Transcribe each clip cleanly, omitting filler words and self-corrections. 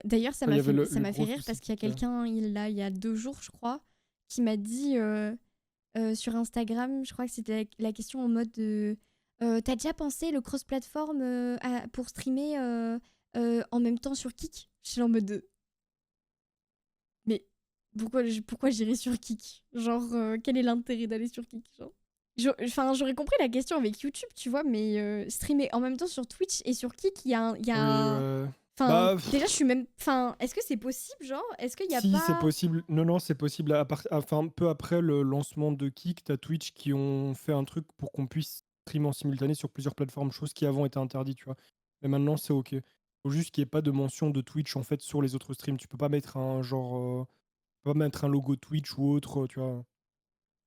D'ailleurs, Enfin, il y avait ça le m'a fait gros rire souci parce qu'il y a qu'il y a. quelqu'un, il y a 2 jours, je crois, qui m'a dit sur Instagram, je crois que c'était la question en mode t'as déjà pensé le cross-platform pour streamer en même temps sur Kik? Je suis en mode mais pourquoi j'irais sur Kik? Genre, quel est l'intérêt d'aller sur Kik? Genre, enfin, j'aurais compris la question avec YouTube, tu vois, mais streamer en même temps sur Twitch et sur Kik, il y a Oui, un... ouais. Enfin, Bah, déjà, je suis même... Enfin, est-ce que c'est possible, genre? Est-ce qu'il y a si, c'est pas... possible. Non, non, c'est possible. Enfin, peu après le lancement de Kick, t'as Twitch qui ont fait un truc pour qu'on puisse streamer en simultané sur plusieurs plateformes, chose qui avant était interdit, tu vois. Mais maintenant, c'est OK. Faut juste qu'il n'y ait pas de mention de Twitch en fait sur les autres streams. Tu peux pas mettre un genre, tu peux pas mettre un logo Twitch ou autre, tu vois.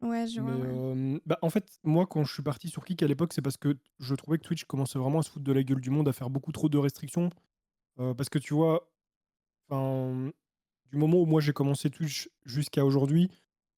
Ouais, je vois, Mais ouais. bah, en fait, moi, quand je suis parti sur Kick à l'époque, c'est parce que je trouvais que Twitch commençait vraiment à se foutre de la gueule du monde, à faire beaucoup trop de restrictions. Parce que tu vois, enfin, du moment où moi j'ai commencé Twitch jusqu'à aujourd'hui,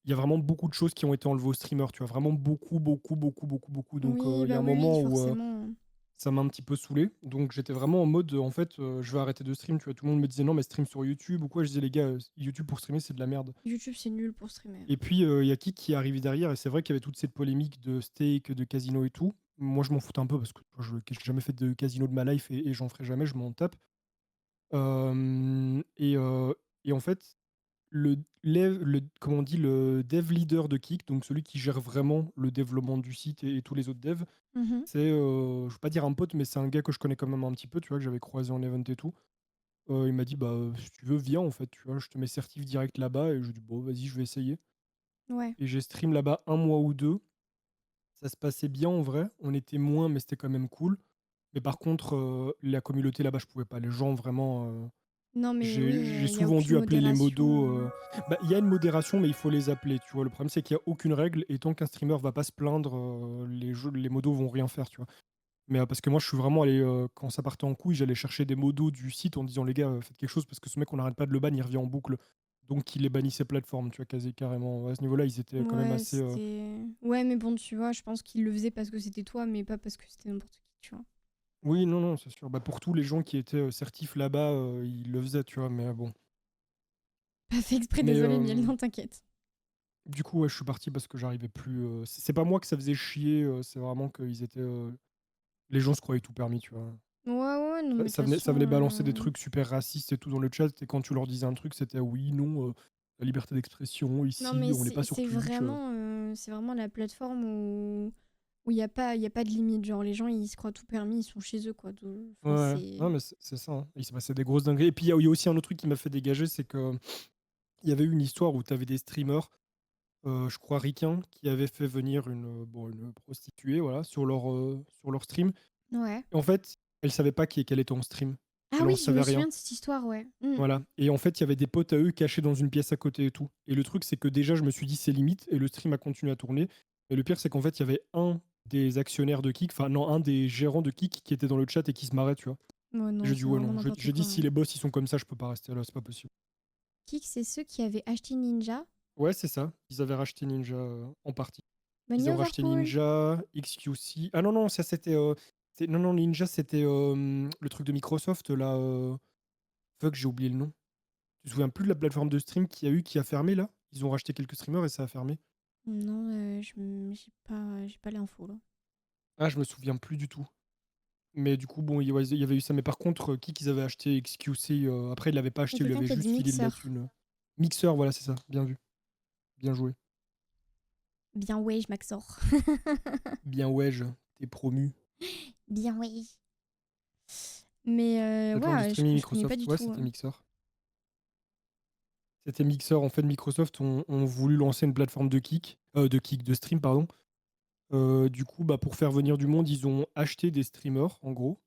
il y a vraiment beaucoup de choses qui ont été enlevées aux streamers, tu vois, vraiment beaucoup, beaucoup, beaucoup, beaucoup, beaucoup. Donc Oui, il y a bah un oui, oui, moment où forcément. ça m'a un petit peu saoulé. Donc j'étais vraiment en mode, en fait, je vais arrêter de stream, tu vois. Tout le monde me disait non, mais stream sur YouTube ou quoi. Je disais les gars, YouTube pour streamer, c'est de la merde. YouTube, c'est nul pour streamer. Et puis il y a qui est arrivé derrière, et c'est vrai qu'il y avait toute cette polémique de steak, de casino et tout. Moi je m'en foutais un peu parce que tu vois, je n'ai jamais fait de casino de ma life et j'en ferai jamais, je m'en tape. Et en fait, comment on dit, le dev leader de Kik, donc celui qui gère vraiment le développement du site et tous les autres devs, Mhm. c'est, je veux pas dire un pote, mais c'est un gars que je connais quand même un petit peu, tu vois, que j'avais croisé en event et tout. Il m'a dit, bah, si tu veux, viens, en fait, tu vois, je te mets certif direct là-bas. Et je lui ai dit, bon, vas-y, je vais essayer. Ouais. Et j'ai stream là-bas un mois ou deux. Ça se passait bien en vrai. On était moins, mais c'était quand même cool. Mais par contre, la communauté là-bas, je pouvais pas. Les gens, vraiment. Non, mais oui, J'ai il y a souvent aucune dû appeler les modération. modos. Bah, il y a une modération, mais il faut les appeler. Tu vois, le problème, c'est qu'il n'y a aucune règle. Et tant qu'un streamer va pas se plaindre, les modos vont rien faire. Tu vois. Mais parce que moi, je suis vraiment allé, quand ça partait en couille, j'allais chercher des modos du site en disant, les gars, faites quelque chose parce que ce mec, on n'arrête pas de le ban, il revient en boucle. Donc, il les bannissait plateforme, tu vois, quasi carrément. À ce niveau-là, ils étaient quand même Ouais, assez. c'était... Ouais, mais bon, tu vois, je pense qu'il le faisait parce que c'était toi, mais pas parce que c'était n'importe qui, tu vois. Oui, non, non, c'est sûr. Bah, pour tous les gens qui étaient certifs là-bas, ils le faisaient, tu vois, mais bon. Pas fait exprès, Mais désolé, Miel, non, t'inquiète. du coup, ouais, je suis parti parce que j'arrivais plus. C'est pas moi que ça faisait chier, c'est vraiment qu'ils étaient. Les gens se croyaient tout permis, tu vois. Ouais, ouais, non, mais de toute Ça façon... venait balancer des trucs super racistes et tout dans le chat, et quand tu leur disais un truc, c'était oui, non, la liberté d'expression, Non, ici, mais on n'est pas sur Twitch. c'est vraiment la plateforme où il y a pas de limite. Genre, les gens, ils se croient tout permis, ils sont chez eux, quoi. Enfin, Ouais, non, c'est... mais c'est ça, hein. Il s'est passé des grosses dingueries. Et puis, il y a aussi un autre truc qui m'a fait dégager, c'est que il y avait eu une histoire où tu avais des streamers, je crois ricains, qui avaient fait venir bon, une prostituée, voilà, sur leur stream. Ouais. Et en fait, elle savait pas qu'elle était en stream. Ah Elle en oui, je me savait rien. souviens de cette histoire, ouais. Mm. Voilà. Et en fait, il y avait des potes à eux cachés dans une pièce à côté et tout. Et le truc, c'est que déjà, je me suis dit, c'est limite. Et le stream a continué à tourner. Mais le pire, c'est qu'en fait, il y avait un des actionnaires de Kik, enfin, non, un des gérants de Kik qui était dans le chat et qui se marrait, tu vois. Ouais, Et non, j'ai dit, c'est ouais, vraiment non. n'importe J'ai dit, quoi, si hein. les boss, ils sont comme ça, je peux pas rester là, c'est pas possible. Kik, c'est ceux qui avaient acheté Ninja. Ouais, c'est ça. Ils avaient racheté Ninja en partie. Bah, Ils ont racheté Liverpool. Ninja, XQC. Ah non, non, ça c'était. Non, non, Ninja, c'était le truc de Microsoft, là. Fuck, j'ai oublié le nom. Tu te souviens plus de la plateforme de stream qui a fermé là? Ils ont racheté quelques streamers et ça a fermé. Non, j'ai pas l'info, là. Ah, je me souviens plus du tout. Mais du coup, bon, ouais, il y avait eu ça. Mais par contre, qui qu'ils avaient acheté XQC, après, il l'avait pas Il y a acheté, il lui quelqu'un avait qui a dit juste filé de la Mixer. thune. Mixer, voilà, c'est ça. Bien vu. Bien joué. Bien, ouais, je m'accorde. Bien ouais, t'es promu. Bien, ouais. Mais Plateforme de ouais, streaming je connais pas Microsoft. du Ouais, tout. c'était Mixer. C'était Mixer. En fait, Microsoft ont voulu lancer une plateforme de stream, pardon. Du coup, bah, pour faire venir du monde, ils ont acheté des streamers, en gros.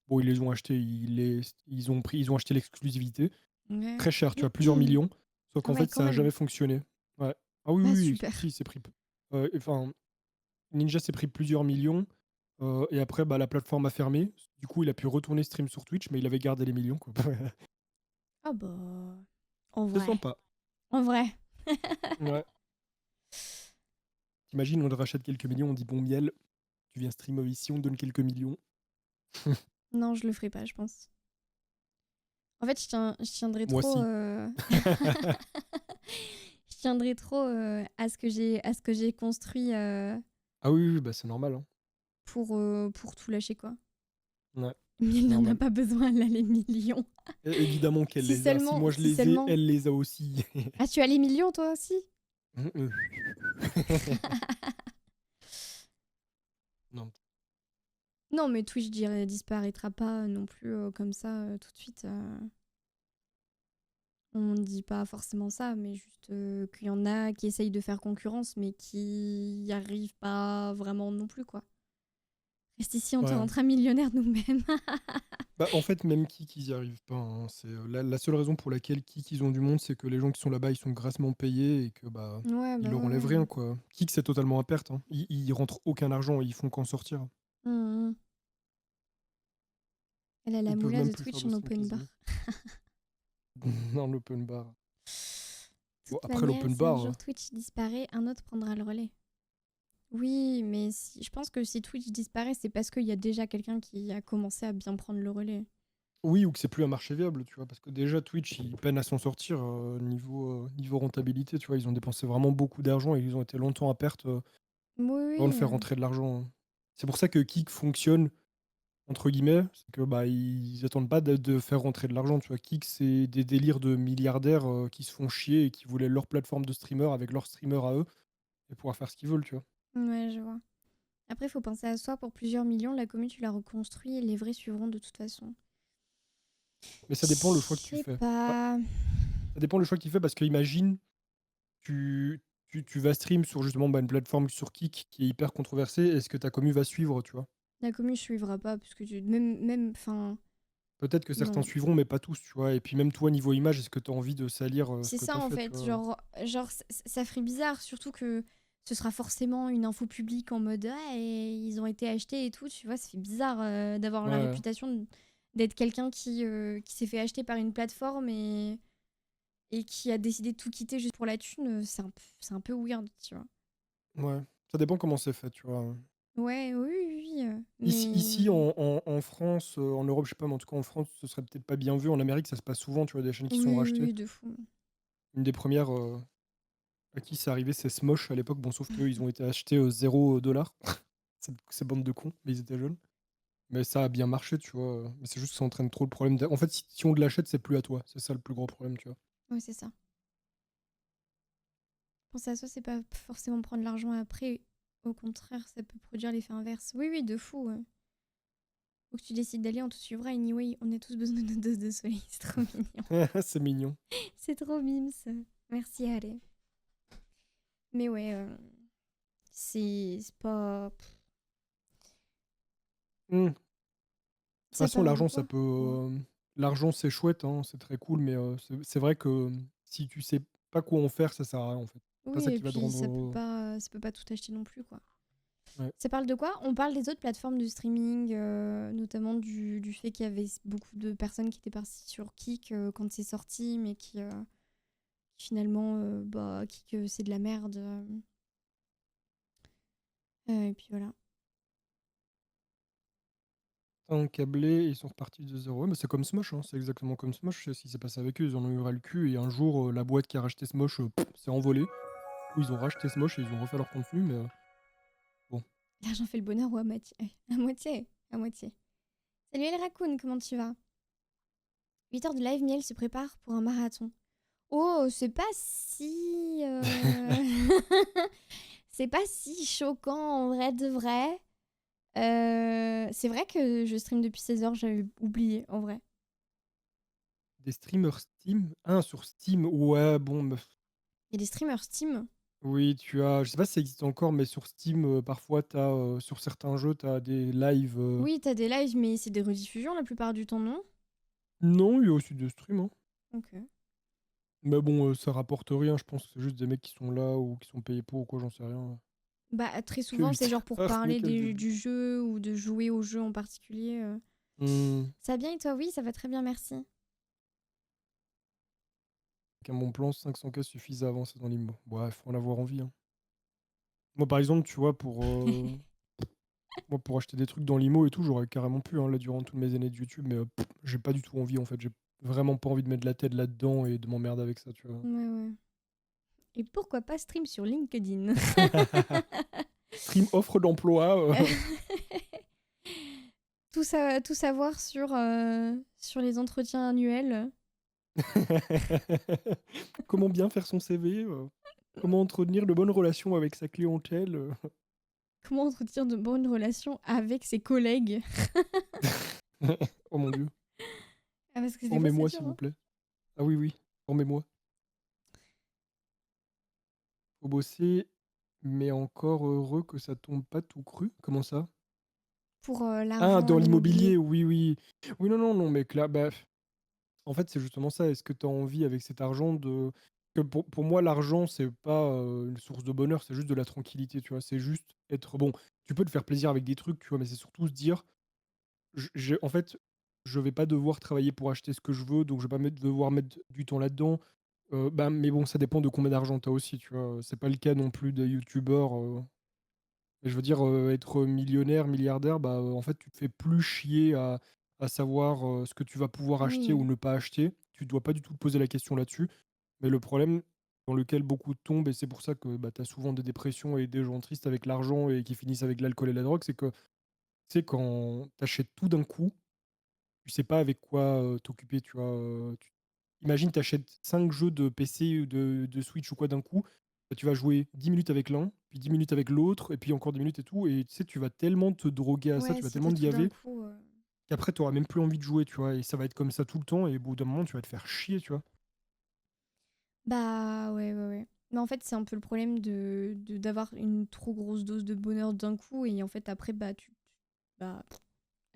Bon, ils les ont achetés, ils ont acheté l'exclusivité. Ouais. Très cher, tu vois, plusieurs millions. Sauf Ah qu'en ouais, fait, quand ça a même. jamais fonctionné. Ouais. Ah oui, Ah, oui, oui, super. si, c'est pris. Enfin, Ninja s'est pris plusieurs millions. Et après, bah, la plateforme a fermé. Du coup, il a pu retourner stream sur Twitch, mais il avait gardé les millions, quoi. Ah bah... En C'est vrai. sympa. En vrai. Ouais. T'imagines, on le rachète quelques millions, on dit bon miel, tu viens streamer ici, on te donne quelques millions. Non, je le ferai pas, je pense. En fait, je tiendrais Moi trop, si. je tiendrais trop, à ce que j'ai construit, Ah oui, oui, bah, c'est normal, hein. pour tout lâcher, quoi. Ouais, Mais c'est elle n'en a normal. pas besoin, elle a les millions. Évidemment qu'elle les a. Si moi je Si les ai, seulement. elle les a aussi. Ah, tu as les millions, toi aussi? Mmh mh. Non. Non, mais Twitch disparaîtra pas non plus comme ça tout de suite. On ne dit pas forcément ça, mais juste qu'il y en a qui essayent de faire concurrence, mais qui n'y arrivent pas vraiment non plus, quoi. Reste ici, on te Ouais. rendra millionnaire nous-mêmes. Bah, en fait, même Kik, ils y arrivent pas, hein. C'est, la seule raison pour laquelle Kik, ils ont du monde, c'est que les gens qui sont là-bas, ils sont grassement payés et que, bah, Ouais, ils bah leur ouais, enlèvent ouais. rien, quoi. Kik, c'est totalement à perte, hein. Ils rentrent aucun argent, ils font qu'en sortir. Mhm. Elle a la Ils peuvent moula même de plus faire Twitch de en stream open bar. quasiment. Dans l'open bar. De Bon, toute après manière, l'open si un bar, jour Twitch disparaît, un autre prendra le relais. Oui, mais je pense que si Twitch disparaît, c'est parce qu'il y a déjà quelqu'un qui a commencé à bien prendre le relais. oui, ou que c'est plus un marché viable, tu vois? Parce que déjà Twitch, ils peinent à s'en sortir, niveau rentabilité, tu vois? Ils ont dépensé vraiment beaucoup d'argent et ils ont été longtemps à perte, Oui, avant de oui. faire rentrer de l'argent, hein. C'est pour ça que Kik fonctionne, entre guillemets, c'est que, bah, ils attendent pas de faire rentrer de l'argent, tu vois? Kik, c'est des délires de milliardaires, qui se font chier et qui voulaient leur plateforme de streamer avec leurs streamers à eux et pouvoir faire ce qu'ils veulent, tu vois? Ouais, je vois. Après, il faut penser à soi. Pour plusieurs millions, la commune, tu la reconstruis et les vrais suivront de toute façon. Mais Je ça dépend le choix que tu sais fais. Bah, pas. ça dépend le choix que tu fais parce qu'imagine, tu vas stream sur justement, bah, une plateforme sur Kik qui est hyper controversée. Est-ce que ta commu va suivre, tu vois? La commune suivra pas, parce que même, enfin, Peut-être que certains non. suivront, mais pas tous, tu vois? Et puis même toi, niveau image, est-ce que tu as envie de salir, ce C'est que tu ça as en fait, tu fait. vois? Genre ça ferait bizarre, surtout que ce sera forcément une info publique en mode ah, et ils ont été achetés et tout. Tu vois, ça fait bizarre d'avoir la Ouais, réputation d'être quelqu'un qui s'est fait acheter par une plateforme et qui a décidé de tout quitter juste pour la thune. C'est un peu weird, tu vois. ouais. Ça dépend comment c'est fait, tu vois? Ouais, oui, oui, oui, Ici mais en France, en Europe, je sais pas, mais en tout cas en France, ce serait peut-être pas bien vu. En Amérique, ça se passe souvent, tu vois? Des chaînes qui sont oui, oui, rachetées. oui, de fou. Une des premières à qui c'est arrivé, c'est Smosh à l'époque. Bon, sauf qu'eux, ils ont été achetés, 0 $. Ces bandes de cons, mais ils étaient jeunes. Mais ça a bien marché, tu vois? Mais c'est juste que ça entraîne trop le problème en fait, si on te l'achète, c'est plus à toi. C'est ça le plus gros problème, tu vois? Ouais, c'est ça. Penser à soi, c'est pas forcément prendre l'argent après. Au contraire, ça peut produire l'effet inverse. Oui, oui, de fou. Faut que tu décides d'aller, on te suivra. Anyway, on a tous besoin de notre dose de soleil. C'est trop mignon. C'est mignon. C'est trop mimes. Merci, allez. Mais ouais, c'est pas. Mmh. De toute Ça façon, parle de l'argent, ça quoi? peut, Dis-moi. l'argent, c'est chouette, hein, c'est très cool, mais c'est vrai que, si tu sais pas quoi en faire, ça sert à rien, en fait. C'est pas Oui, ça et qui va te puis rendre, ça peut pas tout acheter non plus, quoi. ouais. Ça parle de quoi? On parle des autres plateformes de streaming, notamment du fait qu'il y avait beaucoup de personnes qui étaient parties sur Kik quand c'est sorti, mais qui finalement, bah, Kik, c'est de la merde. Et puis voilà. Un câblé, ils sont repartis de 0. Ouais, mais c'est comme Smosh, hein, c'est exactement comme Smosh, c'est ce qui s'est passé avec eux. Ils en ont eu ras le cul et un jour, la boîte qui a racheté Smosh, s'est envolée. Ou ils ont racheté Smosh et ils ont refait leur contenu, mais bon. L'argent fait le bonheur ou à moitié? À moitié. À moitié. Salut El Raccoon, comment tu vas? 8 heures de live miel se prépare pour un marathon. Oh, c'est pas si. C'est pas si choquant en vrai de vrai. C'est vrai que je stream depuis 16 heures, j'avais oublié en vrai. Des streamers Steam? Ah, sur Steam, ouais, bon, Il y a des streamers Steam. oui, tu as je sais pas si ça existe encore, mais sur Steam, parfois, tu as, sur certains jeux, tu as des lives, Oui, t'as des lives, mais c'est des rediffusions la plupart du temps, non? non, il y a aussi des streams, hein. Ok. Mais bon, ça rapporte rien, je pense que c'est juste des mecs qui sont là ou qui sont payés pour ou quoi, j'en sais rien. Bah, très Que souvent, c'est 8 genre pour heures, ce n'est parler que le début. du jeu ou de jouer au jeu en particulier. Mmh. Ça va bien et toi? Oui, ça va très bien, merci. Avec un bon plan, 500K suffisent à avancer dans l'IMO. Ouais, faut en avoir envie, hein. Moi, par exemple, tu vois, pour acheter des trucs dans l'IMO et tout, j'aurais carrément pu, hein, là, durant toutes mes années de YouTube, mais j'ai pas du tout envie, en fait. vraiment pas envie de mettre la tête là-dedans et de m'emmerder avec ça, tu vois? Ouais, ouais. Et pourquoi pas stream sur LinkedIn? Stream offre d'emploi, Tout savoir sur les entretiens annuels. comment bien faire son CV, comment entretenir de bonnes relations avec sa clientèle, Comment entretenir de bonnes relations avec ses collègues? Oh mon Dieu, Ah, parce que des fois, c'est formez-moi dur, s'il vous hein. plaît. Ah oui, oui, formez-moi. Faut bosser, mais encore heureux que ça tombe pas tout cru? Comment ça? Pour Ah, l'argent, dans l'immobilier. l'immobilier, oui, oui. Oui, non, non, non, mais là, bah, en fait, c'est justement ça. Est-ce que tu as envie avec cet argent de que pour moi, l'argent, c'est pas, une source de bonheur, c'est juste de la tranquillité, tu vois? C'est juste être bon, tu peux te faire plaisir avec des trucs, tu vois? Mais c'est surtout se dire: j'ai en fait, je vais pas devoir travailler pour acheter ce que je veux, donc je vais pas devoir mettre du temps là-dedans». Bah, mais bon, ça dépend de combien d'argent tu as aussi, tu vois? C'est pas le cas non plus des youtubeurs, et je veux dire, être millionnaire, milliardaire, bah, en fait, tu te fais plus chier à savoir, ce que tu vas pouvoir acheter ou Oui, ne pas acheter. Tu dois pas du tout te poser la question là-dessus. Mais le problème dans lequel beaucoup tombent, et c'est pour ça que, bah, tu as souvent des dépressions et des gens tristes avec l'argent et qui finissent avec l'alcool et la drogue, c'est que, tu sais, quand tu achètes tout d'un coup, tu sais pas avec quoi, t'occuper, tu vois? Imagine, tu achètes 5 jeux de PC ou de Switch ou quoi d'un coup, bah, tu vas jouer 10 minutes avec l'un, puis 10 minutes avec l'autre, et puis encore 10 minutes et tout, et tu sais, tu vas tellement te droguer à ça, ouais, tu vas si tellement t'as te tout d'un gaver, coup. qu'après tu auras même plus envie de jouer, tu vois? Et ça va être comme ça tout le temps, et au bout d'un moment, tu vas te faire chier, tu vois? Bah ouais, ouais, ouais. Mais en fait, c'est un peu le problème d'avoir une trop grosse dose de bonheur d'un coup et en fait, après, bah, bah,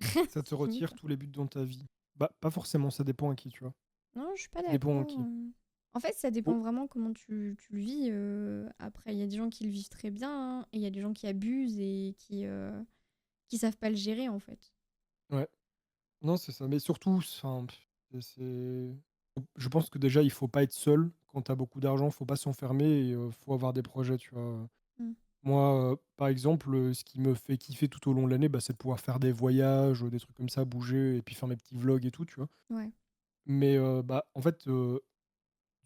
Ça te c'est fini, retire quoi. tous les buts dans ta vie. Bah, pas forcément, ça dépend à qui, tu vois? Non, je suis pas Ça dépend à d'accord. qui. En fait, ça dépend Oh, vraiment comment tu le vis. Après, il y a des gens qui le vivent très bien hein, et il y a des gens qui abusent et qui savent pas le gérer, en fait. ouais. Non, c'est ça, mais surtout, enfin, c'est je pense que déjà, il faut pas être seul quand tu as beaucoup d'argent, faut pas s'enfermer, et faut avoir des projets, tu vois? Mm. Moi, par exemple, ce qui me fait kiffer tout au long de l'année, bah, c'est de pouvoir faire des voyages, des trucs comme ça, bouger et puis faire mes petits vlogs et tout, tu vois? Ouais. Mais, bah, en fait,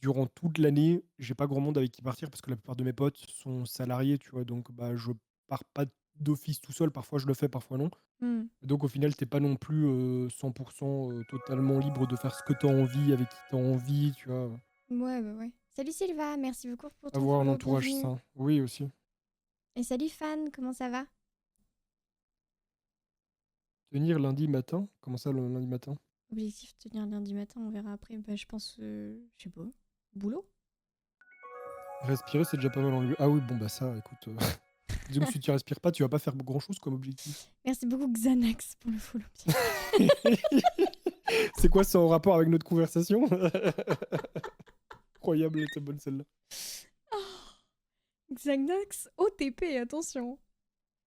durant toute l'année, j'ai pas grand monde avec qui partir parce que la plupart de mes potes sont salariés, tu vois? Donc, bah, je pars pas d'office tout seul. Parfois, je le fais, parfois non. Mm. Donc au final, t'es pas non plus, 100 totalement libre de faire ce que tu as envie, avec qui tu as envie, tu vois? Ouais, ouais, ouais. Salut Sylva, merci beaucoup pour ton Avoir un follow, entourage bienvenue. sain. Oui, aussi. Et salut Fan, comment ça va? Tenir lundi matin? Comment ça, le lundi matin? Objectif tenir lundi matin, on verra après. Bah, je pense, je sais pas, boulot? Respirer, c'est déjà pas mal en lui. Ah oui, bon, bah ça, écoute, disons que si tu respires pas, tu vas pas faire grand-chose comme objectif. Merci beaucoup Xanax pour le follow. C'est quoi ça en rapport avec notre conversation? Incroyable, elle était bonne celle-là. Xanax OTP, attention.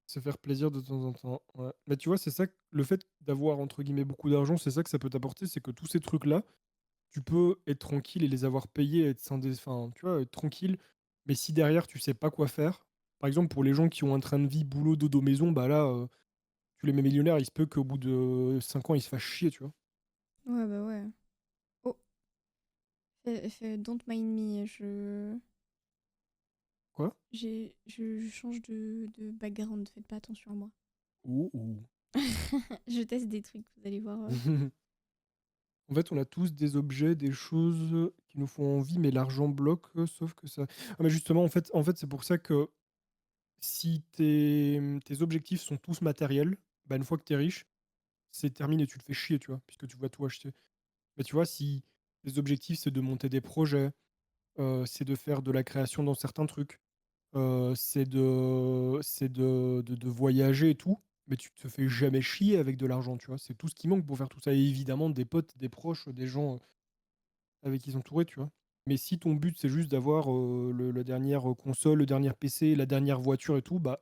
Se faire plaisir de temps en temps, ouais. Mais tu vois, c'est ça, le fait d'avoir entre guillemets «beaucoup d'argent», c'est ça que ça peut t'apporter, c'est que tous ces trucs-là, tu peux être tranquille et les avoir payés, être scindé, enfin, tu vois, être tranquille. Mais si derrière tu sais pas quoi faire, par exemple pour les gens qui ont un train de vie boulot dodo maison, bah là, tu les mets millionnaires, il se peut qu'au bout de 5 ans, ils se fassent chier, tu vois? Ouais, bah ouais. Oh, don't mind me, Quoi? je change de background, faites pas attention à moi. Ouh, ouh. Je teste des trucs, vous allez voir. En fait, on a tous des objets, des choses qui nous font envie, mais l'argent bloque, sauf que ça mais justement, en fait, c'est pour ça que si tes objectifs sont tous matériels, bah, une fois que tu es riche, c'est terminé, tu te fais chier, tu vois? Puisque tu vas tout acheter. Mais tu vois, si tes objectifs, c'est de monter des projets, c'est de faire de la création dans certains trucs, c'est de voyager et tout, mais tu te fais jamais chier avec de l'argent, tu vois? C'est tout ce qui manque pour faire tout ça, et évidemment des potes, des proches, des gens, avec qui s'entourer, tu vois? Mais si ton but, c'est juste d'avoir, le la dernière, console, le dernier PC, la dernière voiture et tout, bah,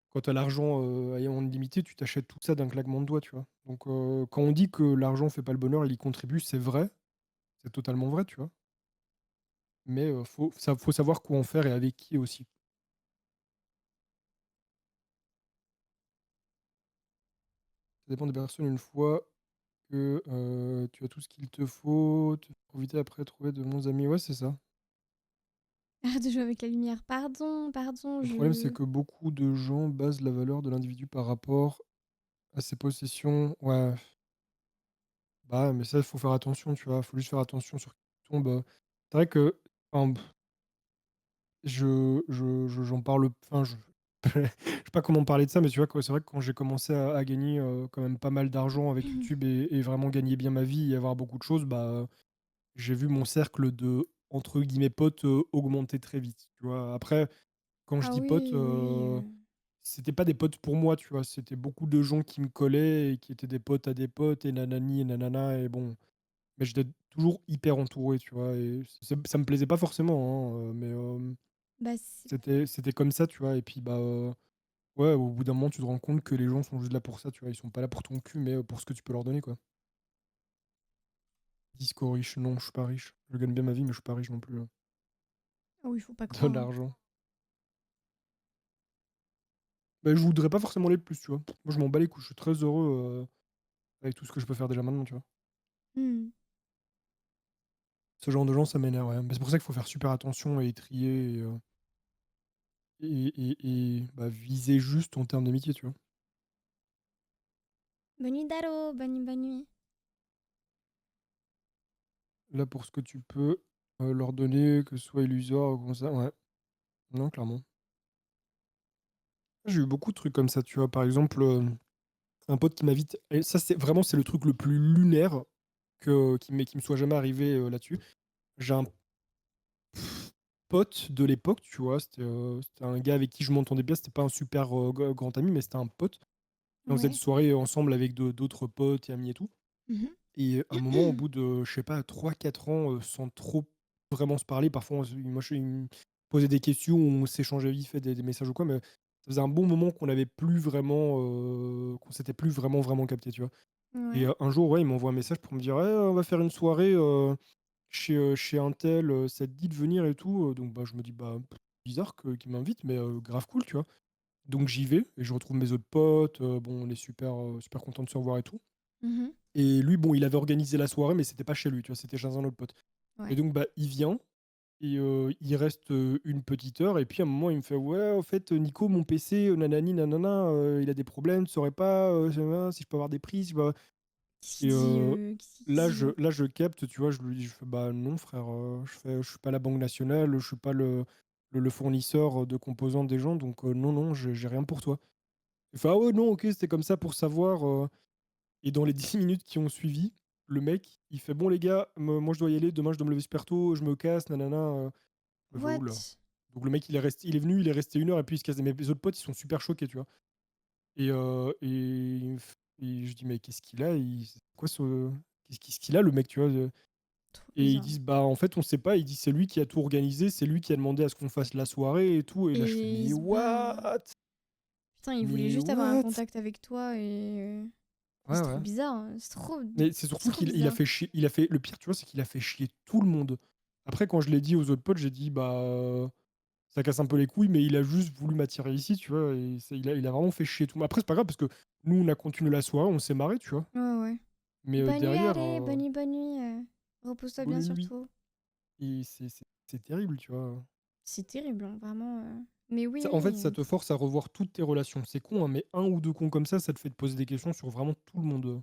quand tu as l'argent, en illimité, tu t'achètes tout ça d'un claquement de doigts, tu vois? Donc quand on dit que l'argent fait pas le bonheur, il y contribue, c'est vrai, c'est totalement vrai, tu vois? Mais faut savoir quoi en faire et avec qui aussi. Ça dépend des personnes. Une fois que que, tu as tout ce qu'il te faut, tu profiter après trouver de bons amis. Ouais, c'est ça. Arrête de jouer avec la lumière. Pardon, pardon, Le problème, c'est je... que beaucoup de gens basent la valeur de l'individu par rapport à ses possessions. Ouais, bah, mais ça, il faut faire attention, tu vois? Faut juste faire attention sur qui tu tombes. C'est vrai que, enfin, j'en parle, enfin, je je sais pas comment parler de ça, mais tu vois, quoi, c'est vrai que quand j'ai commencé à gagner, quand même pas mal d'argent avec YouTube et vraiment gagner bien ma vie et avoir beaucoup de choses, bah, j'ai vu mon cercle de, entre guillemets, «potes», augmenter très vite, tu vois? Après, quand je Ah dis potes, oui, oui. c'était pas des potes pour moi, tu vois? C'était beaucoup de gens qui me collaient et qui étaient des potes à des potes et nanani et nanana et bon, mais j'étais toujours hyper entouré, tu vois? Et ça me plaisait pas forcément, hein, mais Bah, c'est... c'était comme ça, tu vois? Et puis, bah, ouais, au bout d'un moment, tu te rends compte que les gens sont juste là pour ça, tu vois? Ils sont pas là pour ton cul, mais pour ce que tu peux leur donner, quoi. Disco riche, non, je suis pas riche. Je gagne bien ma vie, mais je suis pas riche non plus, hein. Ah oui, faut pas De croire, hein. l'argent. Bah, je voudrais pas forcément les plus, tu vois? Moi, je m'en bats les couilles, je suis très heureux, avec tout ce que je peux faire déjà maintenant, tu vois? Hmm. Ce genre de gens, ça m'énerve, ouais. Mais c'est pour ça qu'il faut faire super attention et trier bah, viser juste en termes d'amitié, tu vois? Bonne nuit, Daro. Bonne nuit, bonne nuit. Là, pour ce que tu peux, leur donner, que ce soit illusoire ou comme ça, ouais. Non, clairement. J'ai eu beaucoup de trucs comme ça, tu vois? Par exemple, un pote qui m'invite et ça, c'est le truc le plus lunaire qui me soit jamais arrivé, là-dessus. J'ai un pote de l'époque, tu vois? C'était un gars avec qui je m'entendais bien, c'était pas un super, grand ami, mais c'était un pote. Et on faisait des Ouais. soirées ensemble avec d'autres potes et amis et tout. Mhm. Et à un moment, au bout de, je sais pas, 3 4 ans, sans trop vraiment se parler, parfois, il me posait des questions, on s'échangeait vite fait des messages ou quoi, mais ça faisait un bon moment qu'on n'avait plus vraiment, qu'on s'était plus vraiment, vraiment capté, tu vois? Et Ouais. un jour, ouais, il m'envoie un message pour me dire: «Ouais, on va faire une soirée, chez untel, ça te dit de venir et tout?» Donc bah, je me dis: «Bah, bizarre qu'il m'invite, mais grave cool», tu vois? Donc j'y vais et je retrouve mes autres potes, bon, on est super, super contents de se revoir et tout. Mhm. Et lui, bon, il avait organisé la soirée, mais c'était pas chez lui, tu vois? C'était chez un autre pote. Et Ouais. donc, bah, il vient et il reste, une petite heure et puis à un moment, il me fait: «Ouais, au fait, Nico, mon PC, nanani nanana, il a des problèmes, tu saurais pas, si je peux avoir des prix, si je peux». Qu'est-ce qu'il Et dit, qu'est-ce qu'il dit, là, je capte, tu vois? Je fais: «Bah, non frère», je suis pas la banque nationale, je suis pas le fournisseur, de composants des gens, donc non, non, j'ai rien pour toi. Il fait: «Ah ouais, non, OK, c'était comme ça pour savoir», et dans les 10 minutes qui ont suivi, le mec, il fait: «Bon les gars, moi je dois y aller, demain je dois me lever super tôt, je me casse, nanana», je fais: «Ouh là». What? Donc le mec, il est venu, il est resté 1 heure et puis il se casse. Mes autres potes, ils sont super choqués, tu vois? Et je dis: «Mais qu'est-ce qu'il a? C'est quoi ce qu'est-ce qu'il a le mec?» Tu vois? Trop Et ils bizarre. disent: «Bah, en fait, on sait pas». Il dit: «C'est lui qui a tout organisé, c'est lui qui a demandé à ce qu'on fasse la soirée et tout», et là je fais: Et il «Mais se barre. what? Putain, il voulait Mais juste avoir un what?» contact avec toi et... Ouais, C'est trop ouais. bizarre, hein. C'est trop... Mais c'est C'est surtout trop qu'il a bizarre. fait chier, il a fait le pire, tu vois, c'est qu'il a fait chier tout le monde. Après, quand je l'ai dit aux autres potes, j'ai dit: «Bah, ça casse un peu les couilles, mais il a juste voulu m'attirer ici», tu vois? Et c'est il a vraiment fait chier tout le monde. Après, c'est pas grave parce que nous, on a continué la soirée, on s'est marré, tu vois? Ouais, ouais. Mais, Bonne nuit, derrière, allez, bonne nuit, bonne nuit. Repose-toi bien bonne nuit surtout. et c'est terrible, tu vois? C'est terrible, hein, vraiment. Mais oui, Ça, en fait, oui. ça te force à revoir toutes tes relations. C'est con, hein, mais un ou 2 cons comme ça te fait te poser des questions sur vraiment tout le monde.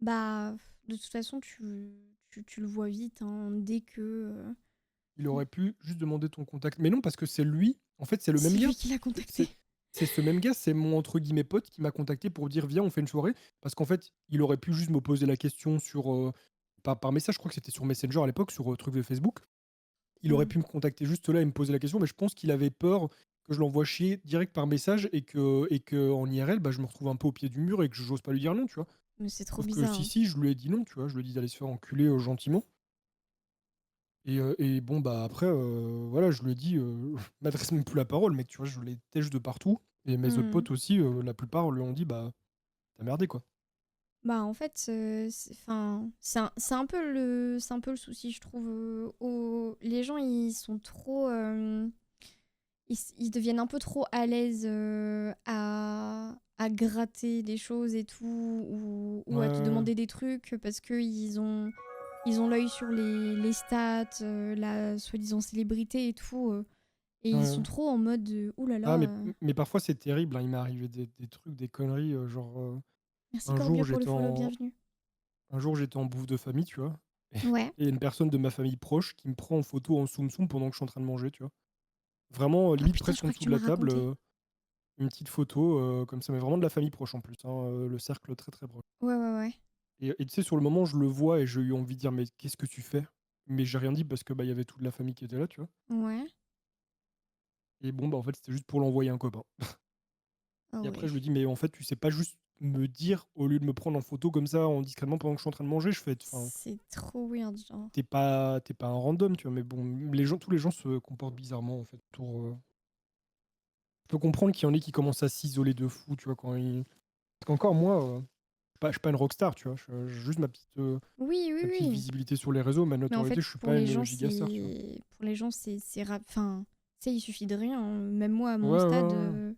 Bah, de toute façon, tu le vois vite, hein, dès que... Il aurait pu juste demander ton contact. Mais non, parce que c'est lui, en fait, c'est le même C'est gars. lui qui l'a contacté. C'est c'est ce même gars, c'est mon entre guillemets «pote» qui m'a contacté pour dire: «Viens, on fait une soirée». Parce qu'en fait, il aurait pu juste me poser la question sur, par message, je crois que c'était sur Messenger à l'époque, sur, truc de Facebook. Il aurait Hmm. pu me contacter juste là et me poser la question, mais je pense qu'il avait peur que je l'envoie chier direct par message et que en IRL, bah, je me retrouve un peu au pied du mur et que j'ose pas lui dire non, tu vois? Mais c'est trop Sauf que bizarre, si, hein. si, je lui ai dit non, tu vois? Je lui ai dit d'aller se faire enculer, gentiment. Et bon, bah, après, voilà, je lui ai dit, m'adresse même plus la parole, mec, tu vois? Je l'ai têche de partout et mes autres Hmm. potes aussi, la plupart lui ont dit: «Bah, tu merdé, quoi». Bah, en fait, enfin, c'est un peu le souci, je trouve. Les gens, ils sont trop... ils deviennent un peu trop à l'aise à gratter des choses et tout, ou Ouais, à te ouais, ouais. demander des trucs parce qu'ils ont l'œil sur les stats, la soi-disant célébrité et tout. Et Ouais, ils sont ouais. trop en mode ouh là Ah, là, mais parfois c'est terrible, hein. Il m'est arrivé des trucs, des conneries, genre, merci un jour Corbia pour le j'étais follow, en bienvenue. un jour j'étais en bouffe de famille, tu vois? Et Ouais. il y a une personne de ma famille proche qui me prend en photo en zoom zoom pendant que je suis en train de manger, tu vois? Vraiment, Oh limite putain, je presque en crois que dessous tu de m'as la table, raconté. une petite photo, comme ça, mais vraiment de la famille proche en plus, hein, le cercle très, très proche. Ouais, ouais, ouais. Et tu sais, sur le moment, je le vois et j'ai eu envie de dire: «Mais qu'est-ce que tu fais?» Mais j'ai rien dit parce que, bah, il y avait toute la famille qui était là, tu vois? Ouais. Et bon, bah, en fait, c'était juste pour l'envoyer à un copain. Ah Et après, ouais. je lui dis: «Mais en fait, tu sais pas juste me dire au lieu de me prendre en photo comme ça, en discrètement pendant que je suis en train de manger?» Je fais: «Enfin, C'est trop weird, genre. t'es pas un random», tu vois? Mais bon, tous les gens se comportent bizarrement, en fait, je peux comprendre qu'il y en ait qui commencent à s'isoler de fou, tu vois? Parce qu'encore moi, je suis pas une rockstar, tu vois? J'ai juste Oui, oui, ma petite oui. visibilité sur les réseaux, ma Mais en fait, notoriété, je suis pour pas les une gens, gigastar, tu vois? enfin, tu sais, il suffit de rien, hein. Même moi, à Ouais, mon ouais, stade, ouais, ouais.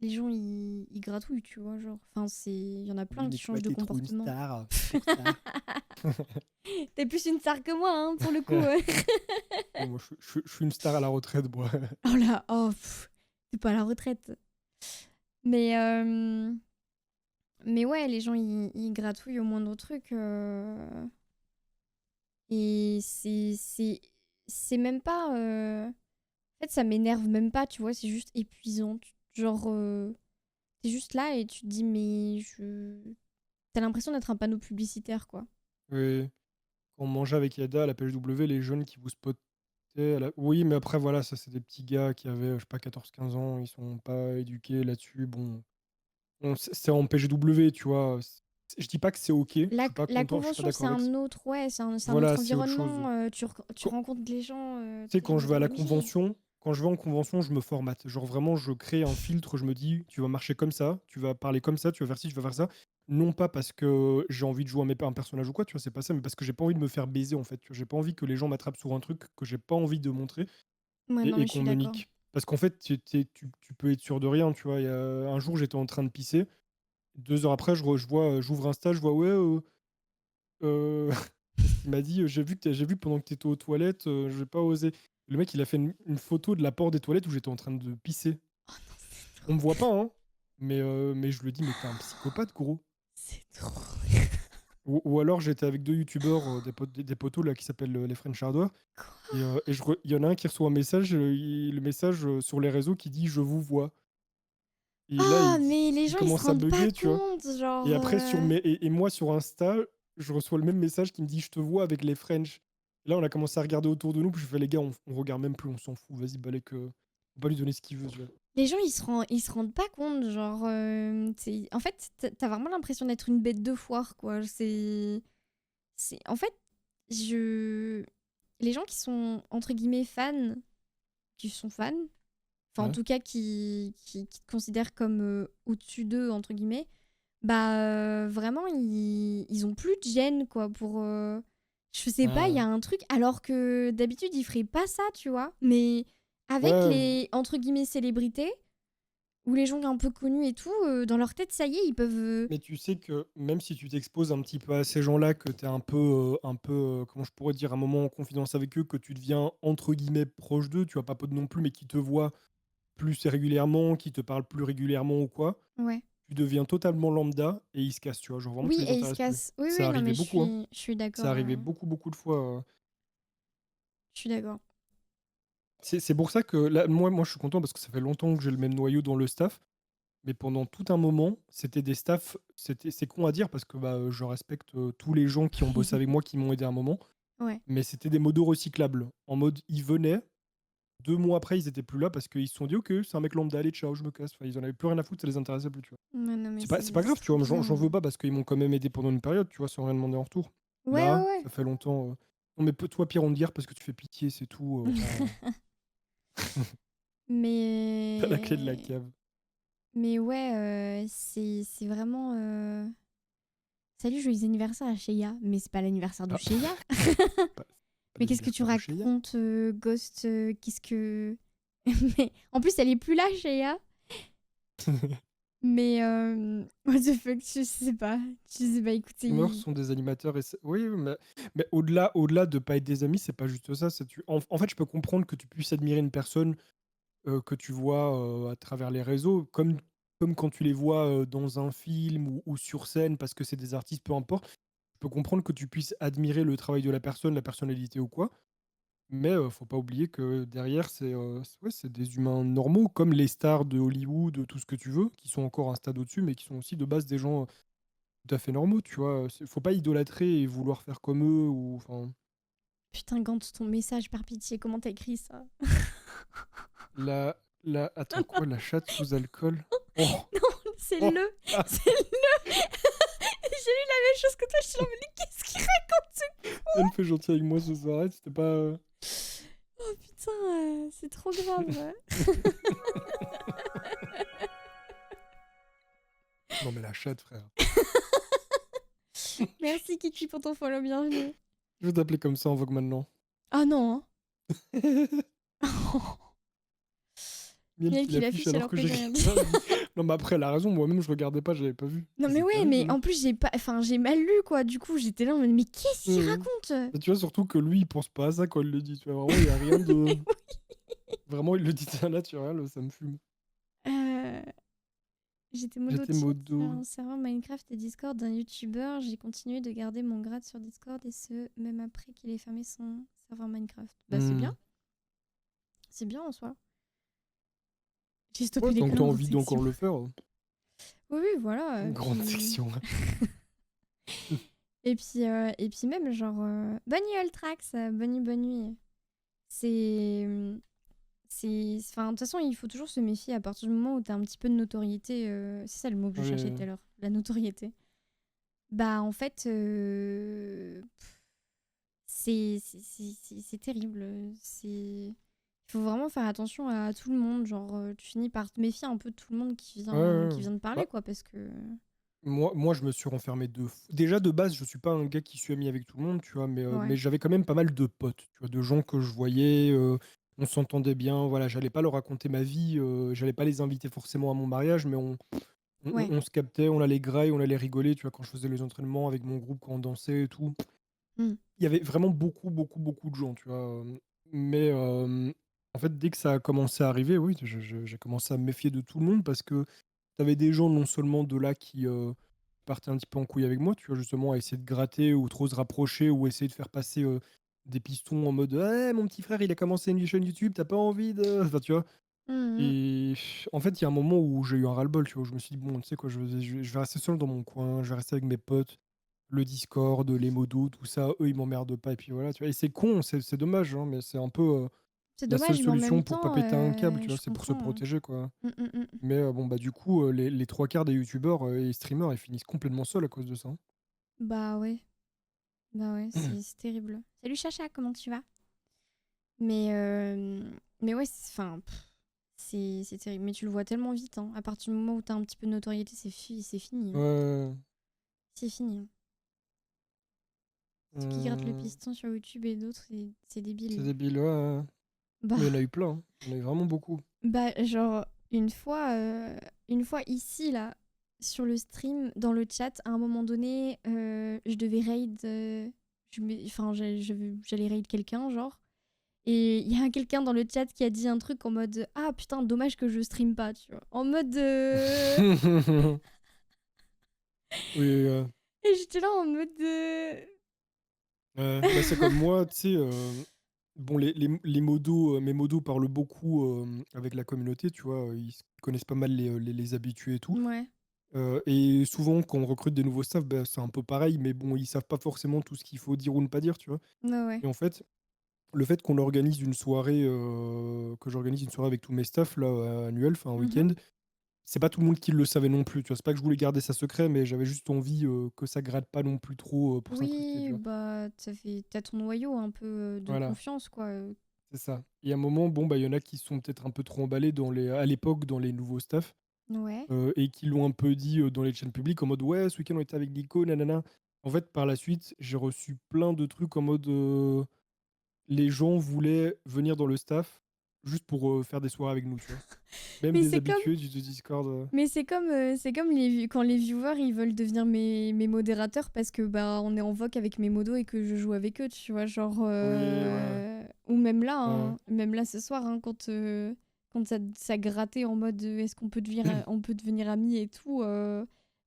les gens, ils gratouillent, tu vois, genre. Enfin, il y en a plein Oui, mais qui toi, changent de tu trop une comportement. star, c'est pour ça. T'es plus une star que moi, hein, pour le coup. Bon, moi, je suis une star à la retraite, moi. Oh là, oh, t'es pas à la retraite. Mais, mais ouais, les gens, ils gratouillent au moindre truc. Et c'est même pas. En fait, ça m'énerve même pas, tu vois, c'est juste épuisant. Genre, t'es juste là et tu te dis, mais je. T'as l'impression d'être un panneau publicitaire, quoi. Oui, quand on mangeait avec Yada à la PHW, les jeunes qui vous spottaient oui, mais après, voilà, ça, c'est des petits gars qui avaient, je sais pas, 14 15 ans, ils sont pas éduqués là-dessus. Bon, c'est en PGW, tu vois? Je dis pas que c'est OK, je suis pas La content, je suis pas convention, c'est d'accord avec ça. un autre, ouais, c'est un autre Voilà, c'est autre chose. environnement. Tu rencontres les gens, Tu sais, t'es en mode OMG. quand je vais en convention, je me formate. Genre vraiment, je crée un filtre, je me dis, tu vas marcher comme ça, tu vas parler comme ça, tu vas faire ci, tu vas faire ça. Non pas parce que j'ai envie de jouer un personnage ou quoi, tu vois, c'est pas ça, mais parce que j'ai pas envie de me faire baiser en fait. Tu vois, j'ai pas envie que les gens m'attrapent sur un truc que j'ai pas envie de montrer Ouais, non, et mais je qu'on suis me d'accord. nique. Parce qu'en fait, tu peux être sûr de rien, tu vois. Un jour, j'étais en train de pisser. 2 heures après, j'ouvre Insta, je vois, ouais, Heu, qu'est-ce qu'il m'a dit? J'ai vu pendant que tu étais aux toilettes, j'ai pas osé». Le mec, il a fait une photo de la porte des toilettes où j'étais en train de pisser. Oh non, c'est On me trop. voit pas, hein, mais je lui dis: «Mais tu es un psychopathe, gros». C'est trop. Ou alors j'étais avec 2 youtubeurs, des potos là qui s'appellent, les French Hardware il y en a un qui reçoit un message, le message, sur les réseaux qui dit: «Je vous vois» et là, Ah, mais les il gens, ils se commence à rendent pas bugger, tu vois? compte, genre. Et après et moi sur Insta, je reçois le même message qui me dit: «Je te vois avec les French». Là, on a commencé à regarder autour de nous, puis je fais: «Les gars, on regarde même plus, on s'en fout, vas-y balek, faut pas lui donner ce qu'il veut», tu vois? Les gens, ils se rendent pas compte, genre. En fait, t'as vraiment l'impression d'être une bête de foire, quoi. En fait, je. Les gens qui sont, entre guillemets, fans, qui sont fans, enfin, en Ouais. tout cas, qui te considèrent comme au-dessus d'eux, entre guillemets, bah, vraiment, ils ont plus de gêne, quoi, pour. Je sais pas, il y Ouais, a un truc. Alors que d'habitude, ils feraient pas ça, tu vois. Mais avec ouais, les, entre guillemets, célébrités, ou les gens un peu connus et tout, dans leur tête, ça y est, ils peuvent. mais tu sais que même si tu t'exposes un petit peu à ces gens-là, que tu es un peu, comment je pourrais dire? Un moment en confidence avec eux, que tu deviens entre guillemets «proche d'eux», tu vois? Pas pote non plus, mais qui te voient plus régulièrement, qui te parlent plus régulièrement ou quoi. Ouais. Tu deviens totalement lambda et ils se cassent, tu vois? Genre vraiment tu Oui, les et ils se intéresses plus. cassent. Oui, Ça oui, non, arrivait mais je beaucoup, hein. suis, je suis Ça d'accord. arrivait beaucoup, beaucoup de fois, Je suis d'accord. c'est pour ça que là, moi, je suis content parce que ça fait longtemps que j'ai le même noyau dans le staff, mais pendant tout un moment, c'était des staffs c'est con à dire parce que, bah, je respecte, tous les gens qui ont bossé avec moi, qui m'ont aidé à un moment, Ouais. mais c'était des modos recyclables. En mode, ils venaient, 2 mois après, ils étaient plus là parce qu'ils se sont dit: «OK, c'est un mec lambda, allez ciao, je me casse». Enfin, ils en avaient plus rien à foutre, ça les intéressait plus, tu vois? Ouais, non, mais C'est pas c'est grave, tu trop vois? J'en veux bien. pas parce qu'ils m'ont quand même aidé pendant une période, tu vois? Sans rien demander en retour. Ouais, Là, ouais, ça fait longtemps, non mais toi, pire on te dire parce que tu fais pitié, c'est tout, ouais. tu la clé de la Mais. cave. Mais ouais, c'est vraiment. Salut, joyeux anniversaire à Sheya. Mais c'est pas l'anniversaire de Ah, Sheya. pas Mais qu'est-ce que tu l'anniversaire de Sheya. racontes, Ghost? Qu'est-ce que. Mais en plus, elle est plus là, Sheya. Mais what the fuck, je sais pas. Je sais pas, écoutez, Streamers sont des animateurs et oui, oui, mais au-delà de pas être des amis, c'est pas juste ça. En fait, je peux comprendre que tu puisses admirer une personne que tu vois à travers les réseaux, comme quand tu les vois dans un film ou sur scène, parce que c'est des artistes, peu importe. Je peux comprendre que tu puisses admirer le travail de la personne, la personnalité ou quoi. Mais faut pas oublier que derrière, ouais, c'est des humains normaux, comme les stars de Hollywood, tout ce que tu veux, qui sont encore un stade au-dessus, mais qui sont aussi de base des gens tout à fait normaux, tu vois. Faut pas idolâtrer et vouloir faire comme eux, ou enfin. putain, Gantz, ton message, par pitié, comment t'as écrit ça? Attends, quoi, la chatte sous alcool? Oh, Non, c'est oh, le. ah, C'est le. J'ai lu la même chose que toi, je suis là, mais qu'est-ce qu'il raconte ce elle me fait gentil avec moi ce soir, c'était pas. Oh putain, c'est trop grave. Non, mais la chatte, frère. Merci Kiki pour ton follow, bienvenue. Je vais t'appeler comme ça en vogue maintenant. Ah non, hein. Miel Miel qui qui l'affiche l'affiche alors alors que que j'ai j'écris rien dit. ça. Non, mais après, elle a raison, moi-même je regardais pas, j'avais pas vu. Non mais C'est ouais, terrible, mais non? en plus j'ai pas, enfin j'ai mal lu quoi. Du coup j'étais là en mode mais qu'est-ce qu'il Mhm. raconte? Mais tu vois, surtout que lui, il pense pas à ça quand il le dit. Tu vois, vraiment, il y a rien de. Mais oui. Vraiment, il le dit d'un naturel, ça me fume. Euh, J'étais modo J'étais tilt sur modo. un serveur Minecraft et Discord d'un youtubeur. J'ai continué de garder mon grade sur Discord et ce même après qu'il ait fermé son serveur Minecraft. Bah Hmm. c'est bien en soi. J'ai stoppé Ouais, les tant que t'as grande envie section. d'encore le faire. Oui oui voilà. Une grande section. Et puis même genre bonne nuit Ultrax, bonne nuit. C'est enfin de toute façon il faut toujours se méfier à partir du moment où t'as un petit peu de notoriété. C'est ça le mot que je cherchais tout Ouais. à l'heure, la notoriété. Bah en fait c'est terrible. C'est il faut vraiment faire attention à tout le monde. Genre tu finis par te méfier un peu de tout le monde Ouais, ouais. qui vient de parler Bah, quoi parce que moi, je me suis renfermé déjà, de base, je suis pas un gars qui suis ami avec tout le monde, tu vois, mais ouais j'avais quand même pas mal de potes, tu vois, de gens que je voyais, on s'entendait bien, voilà, j'allais pas leur raconter ma vie, j'allais pas les inviter forcément à mon mariage, mais ouais. on se captait, on allait grailler, on allait rigoler, tu vois, quand je faisais les entraînements avec mon groupe, quand on dansait et tout. Mm. Il y avait vraiment beaucoup, beaucoup, beaucoup de gens, tu vois. Mais en fait, dès que ça a commencé à arriver, oui, j'ai commencé à me méfier de tout le monde parce que tu avais des gens non seulement de là qui partaient un petit peu en couille avec moi, tu vois, justement, à essayer de gratter ou trop se rapprocher ou essayer de faire passer des pistons en mode «Eh, mon petit frère, il a commencé une chaîne YouTube, t'as pas envie de...» Enfin, tu vois. Mm, Et en fait, il y a un moment où j'ai eu un ras-le-bol, tu vois, où je me suis dit, bon, tu sais quoi, je vais rester seul dans mon coin, je vais rester avec mes potes, le Discord, les modos, tout ça, eux, ils m'emmerdent pas, et puis voilà, tu vois. Et c'est con, c'est dommage, hein, mais c'est un peu c'est la seule dommage mais en même solution pour pas temps péter un câble, tu vois, je c'est pour se comprends. protéger, quoi. Mm, mm, mm. Mais bon, bah, du coup, les trois quarts des youtubeurs et streamers, ils finissent complètement seuls à cause de ça, hein. Bah ouais. Bah ouais, c'est terrible. Salut Chacha, comment tu vas? Mais, mais ouais, enfin, c'est terrible. Mais tu le vois tellement vite, hein. À partir du moment où t'as un petit peu de notoriété, c'est fini, hein. Ouais, C'est fini, hein. Ceux qui grattent le euh, piston sur YouTube et d'autres, c'est c'est débile. débile, ouais, ouais. Mais il y en a Bah, eu plein, hein. Il y en a eu vraiment beaucoup. bah, genre, une fois ici, là, sur le stream, dans le chat, à un moment donné, je devais raid. Enfin, j'allais raid quelqu'un, genre. Et il y a quelqu'un dans le chat qui a dit un truc en mode ah putain, dommage que je stream pas, tu vois. En mode. Oui, Et j'étais là en mode. ouais, bah, c'est comme moi, tu sais, bon, les modos, mes modos parlent beaucoup avec la communauté, tu vois, ils connaissent pas mal les habitués et tout. Ouais, Et souvent, quand on recrute des nouveaux staff, bah, c'est un peu pareil, mais bon, ils savent pas forcément tout ce qu'il faut dire ou ne pas dire, tu vois. ouais, ouais. Et en fait, le fait qu'on organise une soirée, que j'organise une soirée avec tous mes staffs, là, annuelle, enfin un Mhm. week-end, c'est pas tout le monde qui le savait non plus, tu vois. C'est pas que je voulais garder ça secret, mais j'avais juste envie que ça gratte pas non plus trop pour s'incruster, tu Oui, vois. bah, t'as ton noyau un peu de Voilà. confiance, quoi. C'est ça. Et à un moment, bon, bah, il y en a qui sont peut-être un peu trop emballés à l'époque dans les nouveaux staffs Ouais. et qui l'ont un peu dit dans les chaînes publiques en mode ouais, ce week-end on était avec Nico, nanana. En fait, par la suite, j'ai reçu plein de trucs en mode les gens voulaient venir dans le staff juste pour faire des soirées avec nous, tu vois. Même Mais des c'est comme, habitués du Discord. c'est comme quand les viewers ils veulent devenir mes modérateurs parce que bah on est en voc avec mes modos et que je joue avec eux, tu vois, genre Oui, ouais, ou ouais. même là ce soir quand ça grattait en mode est-ce qu'on peut devenir amis et tout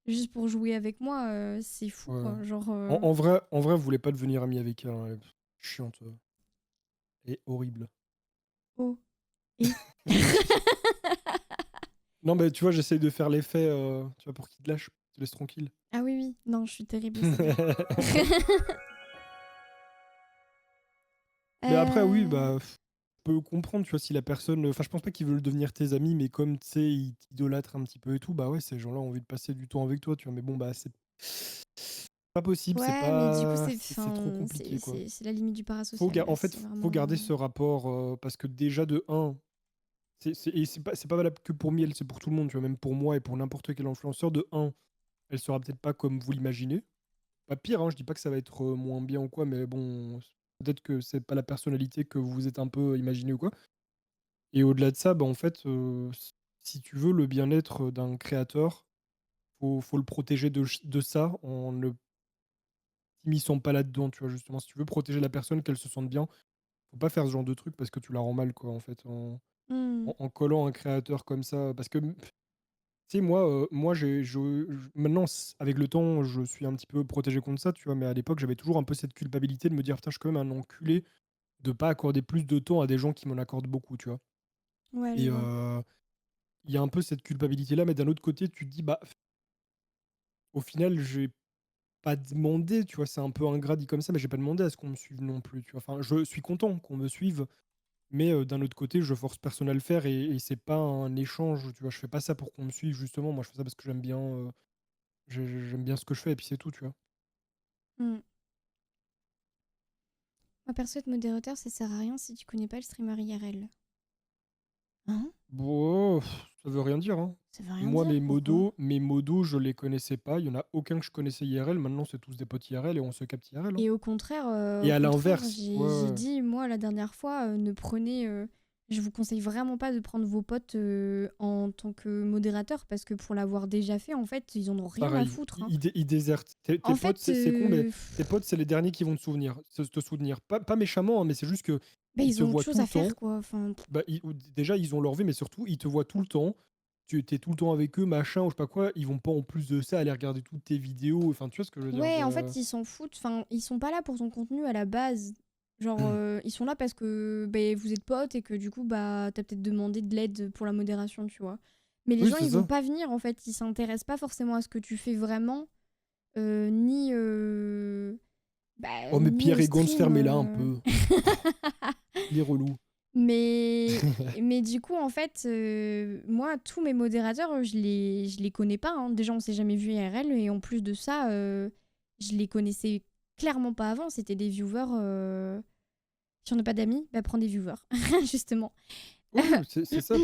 juste pour jouer avec moi, c'est fou Ouais. quoi, genre En vrai, vous voulez pas devenir ami avec elle, hein, elle est chiante et horrible. oh et Non, mais tu vois, j'essaye de faire l'effet, tu vois, pour qu'il te lâche, te laisse tranquille. ah oui oui, non, je suis terrible, c'est vrai. Mais après, oui, Euh, bah, je peux comprendre, tu vois, si la personne. Enfin, je pense pas qu'ils veulent devenir tes amis, mais comme, tu sais, ils t'idolâtrent un petit peu et tout, bah ouais, ces gens-là ont envie de passer du temps avec toi, tu vois. Mais bon, bah, c'est pas possible, c'est Ouais, mais du coup, pas. C'est trop compliqué, quoi. c'est la limite du parasocial, là. En fait, C'est faut vraiment. garder ce rapport, parce que déjà, de un, et c'est pas valable que pour Miel, c'est pour tout le monde, tu vois, même pour moi et pour n'importe quel influenceur, de un, elle sera peut-être pas comme vous l'imaginez. Pas pire, hein, je dis pas que ça va être moins bien ou quoi, mais bon, peut-être que c'est pas la personnalité que vous vous êtes un peu imaginé ou quoi. Et au-delà de ça, bah, en fait, si tu veux le bien-être d'un créateur, faut le protéger de ça en ne t'immisçant pas là-dedans, tu vois? Justement, si tu veux protéger la personne, qu'elle se sente bien, faut pas faire ce genre de truc parce que tu la rends mal, quoi, en fait, en Hmm. en en collant un créateur comme ça. Parce que, tu sais, moi, j'ai je maintenant, avec le temps, je suis un petit peu protégé contre ça, tu vois? Mais à l'époque, j'avais toujours un peu cette culpabilité de me dire: «Putain, je suis quand même un enculé de pas accorder plus de temps à des gens qui m'en accordent beaucoup», tu vois? Ouais, je Et vois. il y a un peu cette culpabilité-là, mais d'un autre côté, tu te dis: «Bah, au final, j'ai pas demandé», tu vois? C'est un peu ingrat dit comme ça, mais j'ai pas demandé à ce qu'on me suive non plus, tu vois? Enfin, je suis content qu'on me suive, mais d'un autre côté, je force personne à le faire et c'est pas un échange, tu vois? Je fais pas ça pour qu'on me suive justement. Moi, je fais ça parce que j'aime bien, j'aime bien ce que je fais et puis c'est tout, tu vois? Hmm. Moi, perso, être modérateur, ça sert à rien si tu connais pas le streamer IRL. Hein? Bon, ça veut rien dire, hein. Ça veut rien Moi, dire, pourquoi? mes modos, je les connaissais pas. Il y en a aucun que je connaissais IRL. Maintenant, c'est tous des potes IRL et on se capte IRL, hein. Et Et au à contraire, l'inverse, ouais, j'ai ouais. dit, moi, la dernière fois, ne prenez. Je vous conseille vraiment pas de prendre vos potes en tant que modérateur parce que pour l'avoir déjà fait, en fait, ils en ont rien à Pareil, foutre, hein. ils désertent. Tes En potes, fait, c'est con, mais tes potes, c'est les derniers qui vont te soutenir. Pas méchamment, hein, mais c'est juste que bah, ils ils te ont autre voient chose tout à le faire, temps. quoi. Enfin, Bah, déjà, ils ont leur vie, mais surtout, ils te voient tout le temps. Tu es tout le temps avec eux, machin, ou je sais pas quoi. Ils vont pas, en plus de ça, aller regarder toutes tes vidéos. Enfin, tu vois ce que je veux dire? ouais, en fait, ils s'en foutent. Enfin, ils sont pas là pour ton contenu à la base. Genre, ils sont là parce que bah, vous êtes potes et que du coup, bah, t'as peut-être demandé de l'aide pour la modération, tu vois. Mais les Oui, gens, c'est ils vont ça. pas venir, en fait. Ils s'intéressent pas forcément à ce que tu fais vraiment, ni, Oh, mais ni Pierre au Egon, stream. fermez-la un peu. Il est relou. Mais du coup, en fait, moi, tous mes modérateurs, je les connais pas, hein. Déjà, on s'est jamais vu IRL. Et en plus de ça, je les connaissais clairement pas avant. C'était des viewers. Si on n'a pas d'amis, bah, prends des viewers, justement. Ouais, c'est ça.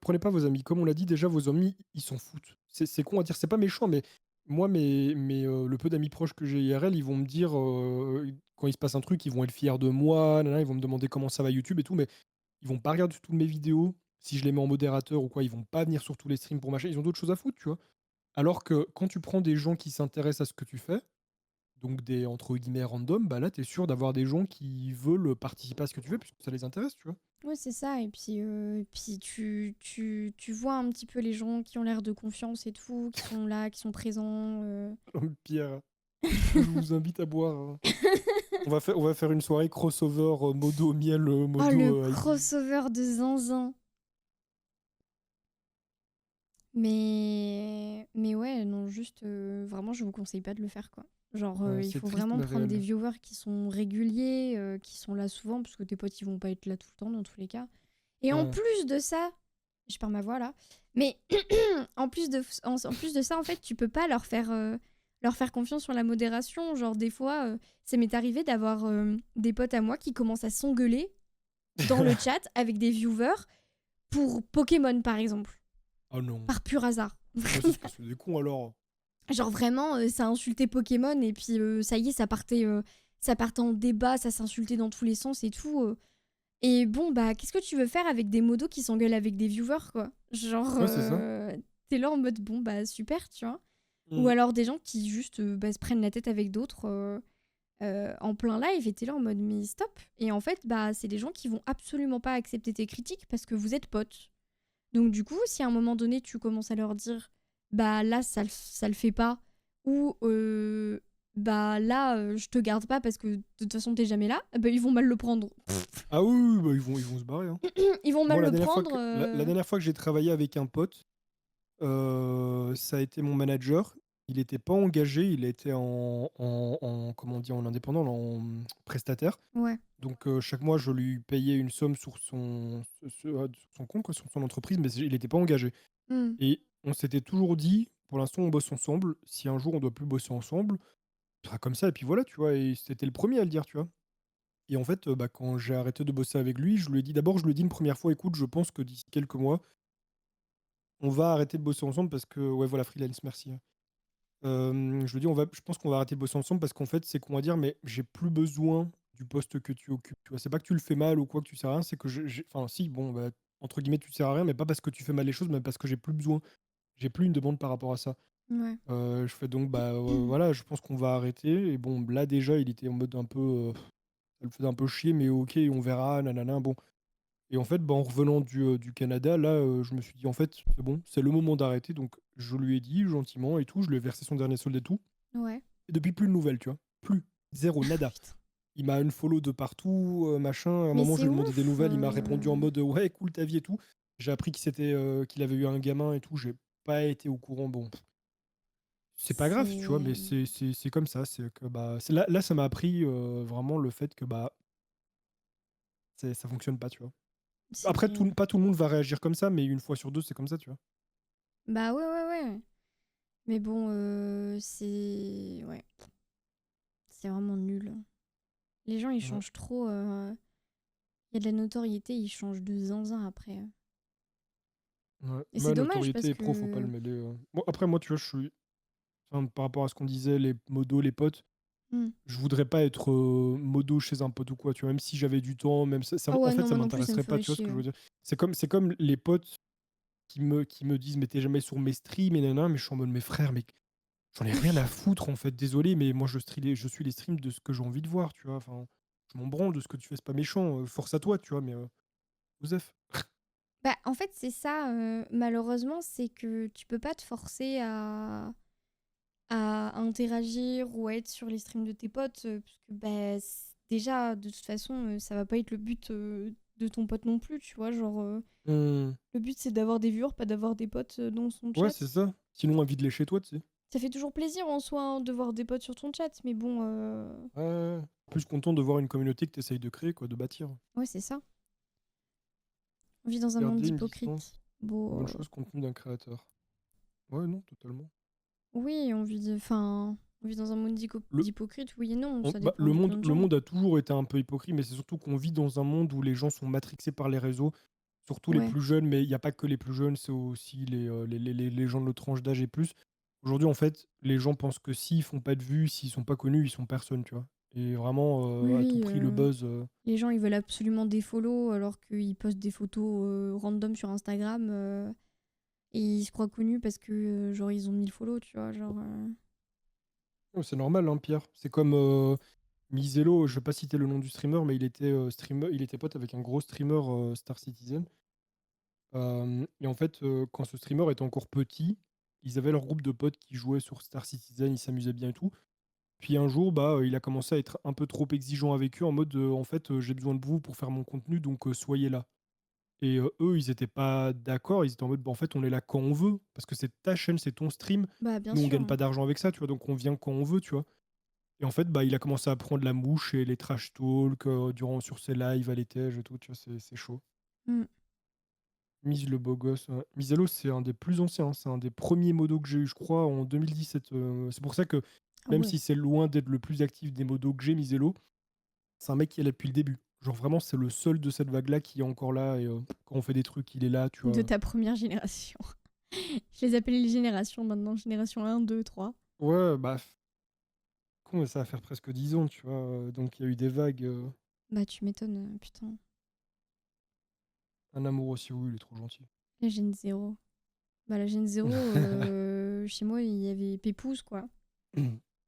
Prenez pas vos amis. Comme on l'a dit déjà, vos amis, ils s'en foutent. C'est con à dire, c'est pas méchant, mais moi, le peu d'amis proches que j'ai IRL, ils vont me dire, quand il se passe un truc, ils vont être fiers de moi, nanana, ils vont me demander comment ça va YouTube et tout, mais ils vont pas regarder toutes mes vidéos. Si je les mets en modérateur ou quoi, ils vont pas venir sur tous les streams pour machin. Ils ont d'autres choses à foutre, tu vois. Alors que quand tu prends des gens qui s'intéressent à ce que tu fais, donc des entre guillemets random, bah là, tu es sûr d'avoir des gens qui veulent participer à ce que tu fais puisque ça les intéresse, tu vois. Ouais, c'est ça. Et puis tu vois un petit peu les gens qui ont l'air de confiance et tout, qui sont là, qui sont présents. Pierre, je vous invite à boire, hein. On va faire une soirée crossover, modo miel, Oh, le modo ID. crossover de zinzin. Mais ouais, non, juste, vraiment, je vous conseille pas de le faire, quoi. Genre, Ouais, il c'est faut triste vraiment mais prendre des réel. viewers qui sont réguliers, qui sont là souvent, parce que tes potes, ils vont pas être là tout le temps, dans tous les cas. Et en Ouais. plus de ça, je perds ma voix là, mais en plus de ça, en fait, tu peux pas leur faire confiance sur la modération. Genre, des fois, ça m'est arrivé d'avoir des potes à moi qui commencent à s'engueuler dans le chat avec des viewers pour Pokémon, par exemple, Oh non. par pur hasard. Ouais, c'est parce que c'est des cons alors. Genre vraiment, ça insultait Pokémon et puis ça y est, ça partait en débat, ça s'insultait dans tous les sens et tout. Et bon, bah, qu'est-ce que tu veux faire avec des modos qui s'engueulent avec des viewers, quoi? Genre, Ouais, c'est ça. tu là en mode: «Bon, bah, super», tu vois? Ou Mmh. alors des gens qui juste, bah, se prennent la tête avec d'autres, en plein live et tu là en mode: «Mais stop!» Et en fait, bah, c'est des gens qui vont absolument pas accepter tes critiques parce que vous êtes potes. Donc du coup, si à un moment donné, tu commences à leur dire: «Bah, là, ça le fait pas» ou «Bah, là, je te garde pas parce que de toute façon, t'es jamais là», bah, ils vont mal le prendre. Ah oui, oui, bah, ils vont se barrer, hein. Ils vont mal Moi, la le dernière fois prendre, que la dernière fois que j'ai travaillé avec un pote, ça a été mon manager. Il était pas engagé, il était en comment on dit? En indépendant, en, prestataire. ouais. Donc chaque mois, je lui payais une somme sur sur son compte, quoi, sur son entreprise, mais il était pas engagé Mmh. et on s'était toujours dit: «Pour l'instant, on bosse ensemble. Si un jour on doit plus bosser ensemble, ce sera comme ça» et puis voilà, tu vois? Et c'était le premier à le dire, tu vois? Et en fait, bah, quand j'ai arrêté de bosser avec lui, je lui ai dit d'abord, je lui ai dit une première fois: «Écoute, je pense que d'ici quelques mois, on va arrêter de bosser ensemble parce que» ouais, voilà, freelance, merci, hein. Je lui ai dit: Je pense qu'on va arrêter de bosser ensemble parce qu'en fait, c'est qu'on va dire, mais j'ai plus besoin du poste que tu occupes». Tu vois? C'est pas que tu le fais mal ou quoi, que tu sers à rien, c'est que j'ai enfin si, bon, bah, entre guillemets, «tu sers à rien», mais pas parce que tu fais mal les choses, mais parce que j'ai plus besoin. J'ai plus une demande par rapport à ça. Ouais. Je fais donc: «Bah, voilà, je pense qu'on va arrêter» et bon, là, déjà, il était en mode un peu, ça le faisait un peu chier, mais OK, on verra, nanana, bon. Et en fait, bah, en revenant du Canada, là, je me suis dit: «En fait, c'est bon, c'est le moment d'arrêter», donc je lui ai dit gentiment et tout, je lui ai versé son dernier solde et tout Ouais. et depuis plus de nouvelles, tu vois? Plus, zéro, nada. Putain. Il m'a unfollow de partout, machin. À un Mais moment, je c'est lui ai demandé des ouf, nouvelles, il m'a répondu en mode: «Ouais, cool ta vie et tout». J'ai appris qu'il avait eu un gamin et tout, j'ai pas été au courant. Bon, c'est pas grave, tu vois? c'est Mais c'est comme ça, c'est que, bah, c'est là, ça m'a appris, vraiment le fait que, bah, ça fonctionne pas, tu vois? c'est Après terrible. pas tout le monde va réagir comme ça, mais une fois sur 2 c'est comme ça, tu vois? Bah, ouais, ouais, ouais. Mais bon, c'est ouais, c'est vraiment nul. Les gens, ils Ouais. changent trop, il y a de la notoriété, ils changent de zinzin après, Ouais. et c'est Ouais, dommage notoriété parce et pro, faut pas le que mêler, Bon, après moi, tu vois, je suis enfin, par rapport à ce qu'on disait, les modos, les potes, mmh. je voudrais pas être, modo chez un pote ou quoi, tu vois? Même si j'avais du temps, même ça Ah en ouais, fait, non, ça moi non plus, ça me m'intéresserait pas, ferait tu vois ce chier, que je veux hein. dire? C'est comme les potes qui me disent: «Mais tu jamais sur mes streams et nin mais je suis en mode: «Mais frère, mais j'en ai rien à Oui. foutre, en fait, désolé, mais moi je suis les streams de ce que j'ai envie de voir», tu vois? Enfin, je m'en branle de ce que tu fais, c'est pas méchant, force à toi, tu vois? Mais, Osef. Bah, en fait, c'est ça, malheureusement, c'est que tu peux pas te forcer à interagir ou à être sur les streams de tes potes, parce que, bah, déjà, de toute façon, ça va pas être le but, de ton pote non plus, tu vois? Genre, Mmh. le but, c'est d'avoir des viewers, pas d'avoir des potes, dans son Ouais, c'est chat. ça. Sinon invite-les chez toi, tu sais? Ça fait toujours plaisir en soi, hein, de voir des potes sur ton chat, mais bon, Ouais, ouais, ouais. Plus content de voir une communauté que tu essayes de créer quoi, de bâtir. ouais, c'est ça. On vit dans un monde Garder une d'hypocrites. distance, Bon, bonne chose contenu d'un créateur. Ouais, non, totalement. oui, on vit dans un monde Le d'hypocrites, oui et non, on ça bah, dépend de plein de le gens. monde a toujours été un peu hypocrite, mais c'est surtout qu'on vit dans un monde où les gens sont matrixés par les réseaux, surtout les Ouais. plus jeunes, mais il y a pas que les plus jeunes, c'est aussi les gens de notre tranche d'âge et plus. Aujourd'hui, en fait, les gens pensent que s'ils font pas de vues, s'ils sont pas connus, ils sont personne, tu vois? Et vraiment, Oui, à tout oui, prix le buzz, les gens, ils veulent absolument des follow alors qu'ils postent des photos, random sur Instagram, et ils se croient connus parce que, genre, ils ont 1000 follow, tu vois? Genre, ouais, c'est normal, hein, Pierre. C'est comme, Mizello, je vais pas citer le nom du streamer, mais il était pote avec un gros streamer, Star Citizen. Et en fait, quand ce streamer était encore petit, ils avaient leur groupe de potes qui jouaient sur Star Citizen, ils s'amusaient bien et tout. Puis un jour, bah, il a commencé à être un peu trop exigeant avec eux en mode, «En fait, j'ai besoin de vous pour faire mon contenu, donc soyez là». Et eux, ils étaient pas d'accord, ils étaient en mode: «Bah, en fait, on est là quand on veut, parce que c'est ta chaîne, c'est ton stream. bah, bien Nous, on sûr, gagne hein. pas d'argent avec ça, tu vois? Donc on vient quand on veut», tu vois? Et en fait, bah, il a commencé à prendre la mouche et les trash talk, sur ses lives à l'étage et tout, tu vois? C'est chaud. Mmh. Mise le beau gosse, ouais. Mizello, c'est un des plus anciens, hein, c'est un des premiers modos que j'ai eu, je crois, en 2017. C'est pour ça que, Ah même ouais. si c'est loin d'être le plus actif des modos que j'ai, Mizello, c'est un mec qui est là depuis le début. Genre vraiment, c'est le seul de cette vague-là qui est encore là et quand on fait des trucs, il est là, tu De vois? ta première génération. Je les appelle les générations maintenant, génération 1, 2, 3. Ouais, bah, con, mais ça va faire presque 10 ans, tu vois? Donc il y a eu des vagues, Bah, tu m'étonnes, putain. Un amour aussi, oui, il est trop gentil. La Gen 0. Bah, la Gen 0, chez moi, il y avait Pépouze, quoi.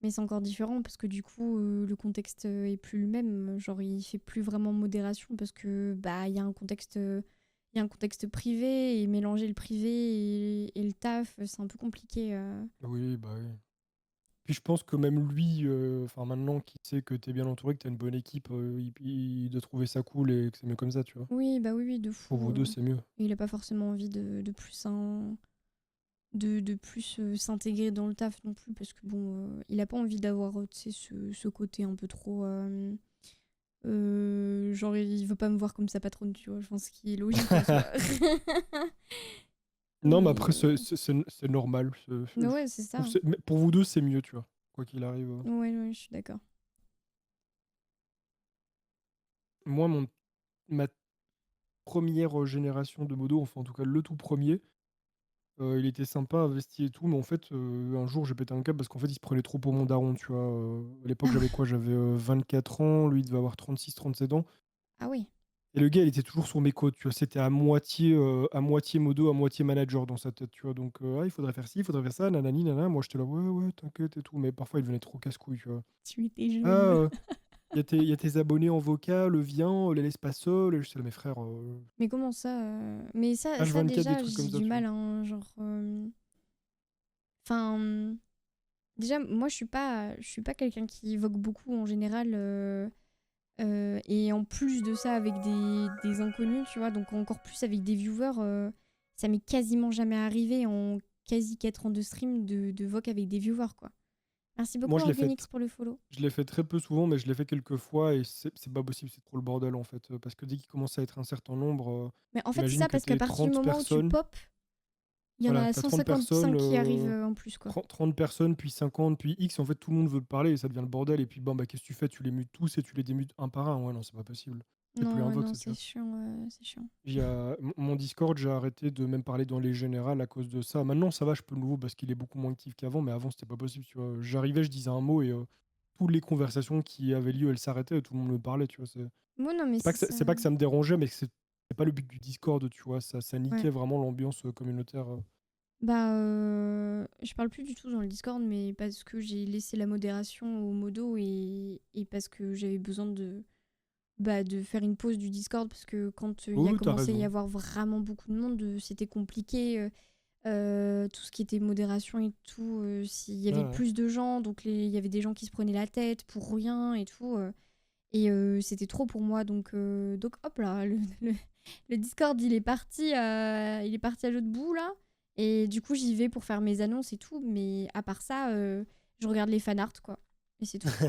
Mais c'est encore différent parce que du coup, le contexte est plus le même. Genre, il fait plus vraiment modération parce que bah il y a un contexte, il y a un contexte privé et mélanger le privé et le taf, c'est un peu compliqué. Oui, bah oui. Puis je pense que même lui, enfin maintenant qu'il sait que t'es bien entouré, que t'as une bonne équipe, il doit trouver ça cool et que c'est mieux comme ça, tu vois. Oui, bah oui, oui, de Pour fou. vous deux, c'est mieux. Il a pas forcément envie de plus s'intégrer dans le taf non plus parce que bon, il a pas envie d'avoir tu sais, ce côté un peu trop. Genre, il veut pas me voir comme sa patronne, tu vois. Je pense qu'il est logique en soi. Non, mais Mais après, c'est normal. ouais, c'est Je trouve ça. mais pour vous deux, c'est mieux, tu vois. Quoi qu'il arrive. Ouais, ouais, je suis d'accord. Moi, ma première génération de modo, enfin en tout cas le tout premier, il était sympa, investi et tout, mais en fait, un jour, j'ai pété un câble parce qu'en fait, il se prenait trop pour mon daron, tu vois. À l'époque, Ah j'avais ouais. quoi? J'avais 24 ans, lui, il devait avoir 36, 37 ans. Ah oui. Et le gars, il était toujours sur mes côtes, tu vois. C'était à moitié modo, à moitié manager dans sa tête, tu vois. Donc, ah, il faudrait faire ci, il faudrait faire ça, nanani, nanana. Moi, j'étais là, ouais, ouais, t'inquiète et tout. Mais parfois, il devenait trop casse-couille, tu vois. Tu étais Ah, jeune. y a tes abonnés en vocal, viens, les laisse pas seuls. Et je suis là, mes frères, Mais comment ça Mais ça H24, des déjà, trucs comme j'ai ça, du tu vois. mal, hein. Genre. Enfin. Déjà, moi, je suis pas quelqu'un qui évoque beaucoup en général. Et en plus de ça, avec des inconnus, tu vois, donc encore plus avec des viewers, ça m'est quasiment jamais arrivé en quasi 4 ans de stream de voc avec des viewers, quoi. Merci Moi, beaucoup, Organix, pour le follow. je l'ai fait très peu souvent, mais je l'ai fait quelques fois et c'est pas possible, c'est trop le bordel, en fait. Parce que dès qu'il commence à être un certain nombre, Mais en fait, c'est imagine ça, que parce qu'à t'es partir du 30 moment où tu personnes. pop, il y en Voilà, a t'as 30 personnes, 155 qui arrivent en plus, quoi. 30 personnes, puis 50, puis X. En fait, tout le monde veut te parler et ça devient le bordel. Et puis, bon, bah, qu'est-ce que tu fais? Tu les mutes tous et tu les démutes un par un. Ouais, non, c'est pas possible. C'est plus Non, un ouais, vox, non, ça, tu c'est vois. chiant, c'est chiant. Mon Discord, j'ai arrêté de même parler dans les générales à cause de ça. Maintenant, ça va, je peux le nouveau parce qu'il est beaucoup moins actif qu'avant, mais avant, c'était pas possible, tu vois. J'arrivais, je disais un mot et toutes les conversations qui avaient lieu, elles s'arrêtaient et tout le monde me parlait, tu vois. Moi, non, mais c'est ça. C'est pas que ça me dérangeait, mais que c'est pas le but du Discord, tu vois. Ça Ouais. niquait vraiment l'ambiance communautaire. Bah, je parle plus du tout dans le Discord, mais parce que j'ai laissé la modération au modo et parce que j'avais besoin de faire une pause du Discord parce que quand il y Oui, a oui, t'as commencé à y raison. avoir vraiment beaucoup de monde, c'était compliqué. Tout ce qui était modération et tout, s'il y Ouais, avait ouais. plus de gens, donc il y avait des gens qui se prenaient la tête pour rien et tout. Et c'était trop pour moi, donc hop là, le Discord il est parti à l'autre bout là. Et du coup j'y vais pour faire mes annonces et tout, mais à part ça, je regarde les fanarts quoi. Et c'est tout. Je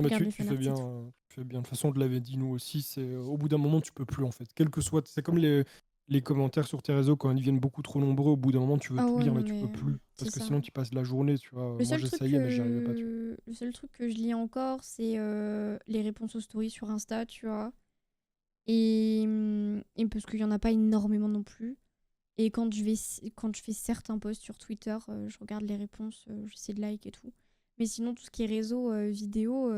Non, mais regarde les tu fanarts, fais c'est bien. tout. Tu fais bien. De toute façon, on te l'avait dit, nous aussi. Au bout d'un moment, tu peux plus, en fait. Quel que soit. C'est comme les commentaires sur tes réseaux, quand ils deviennent beaucoup trop nombreux, au bout d'un moment, tu veux Ah tout ouais, lire, non mais tu mais peux plus. c'est Parce que ça. sinon, tu passes la journée, tu vois. Le Moi, seul truc j'essayais, mais j'y arrivais pas, tu vois. le seul truc que je lis encore, c'est les réponses aux stories sur Insta, tu vois. Et parce qu'il y en a pas énormément non plus. Et quand je fais certains posts sur Twitter, je regarde les réponses, j'essaie de like et tout. Mais sinon, tout ce qui est réseau, vidéo,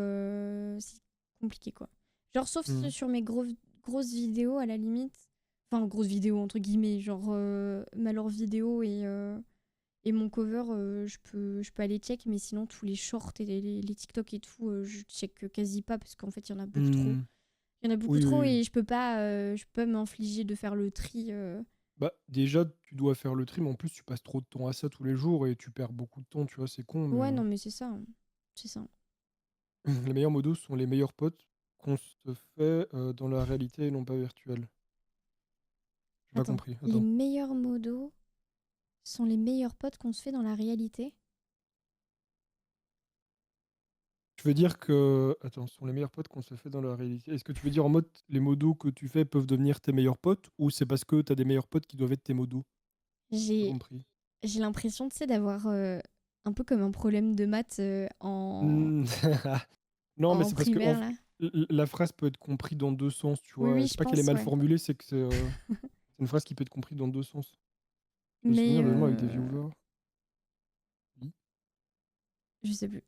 c'est compliqué, quoi. Genre, sauf Mhm. sur mes grosses vidéos, à la limite. Enfin, grosses vidéos, entre guillemets. Genre, Malheur vidéo et mon cover, je peux aller check. Mais sinon, tous les shorts et les TikTok et tout, je check quasi pas parce qu'en fait, il y en a beaucoup trop. Mhm. Il y en a beaucoup Oui, trop oui, oui. et je peux pas m'infliger de faire le tri. Bah, déjà, tu dois faire le tri, mais en plus, tu passes trop de temps à ça tous les jours et tu perds beaucoup de temps, tu vois. C'est con, mais. Ouais, non, mais c'est ça, hein. C'est ça. Les meilleurs modos sont les meilleurs potes qu'on se fait dans la réalité et non pas virtuelle. J'ai pas Attends, compris. les Attends. meilleurs modos sont les meilleurs potes qu'on se fait dans la réalité? Tu veux dire que. Attends, ce sont les meilleurs potes qu'on se fait dans la réalité. Est-ce que tu veux dire en mode les modos que tu fais peuvent devenir tes meilleurs potes ou c'est parce que t'as des meilleurs potes qui doivent être tes modos? J'ai pas J'ai compris. j'ai l'impression, tu sais, d'avoir un peu comme un problème de maths Hmm. Non, mais en c'est parce que primaire, là. la phrase peut être comprise dans deux sens, tu Oui, vois. oui, C'est je pas qu'elle est pense, mal ouais. formulée, c'est que c'est une phrase qui peut être comprise dans deux sens. Le Mais souvenir de moi avec des viewers. Oui. je sais plus.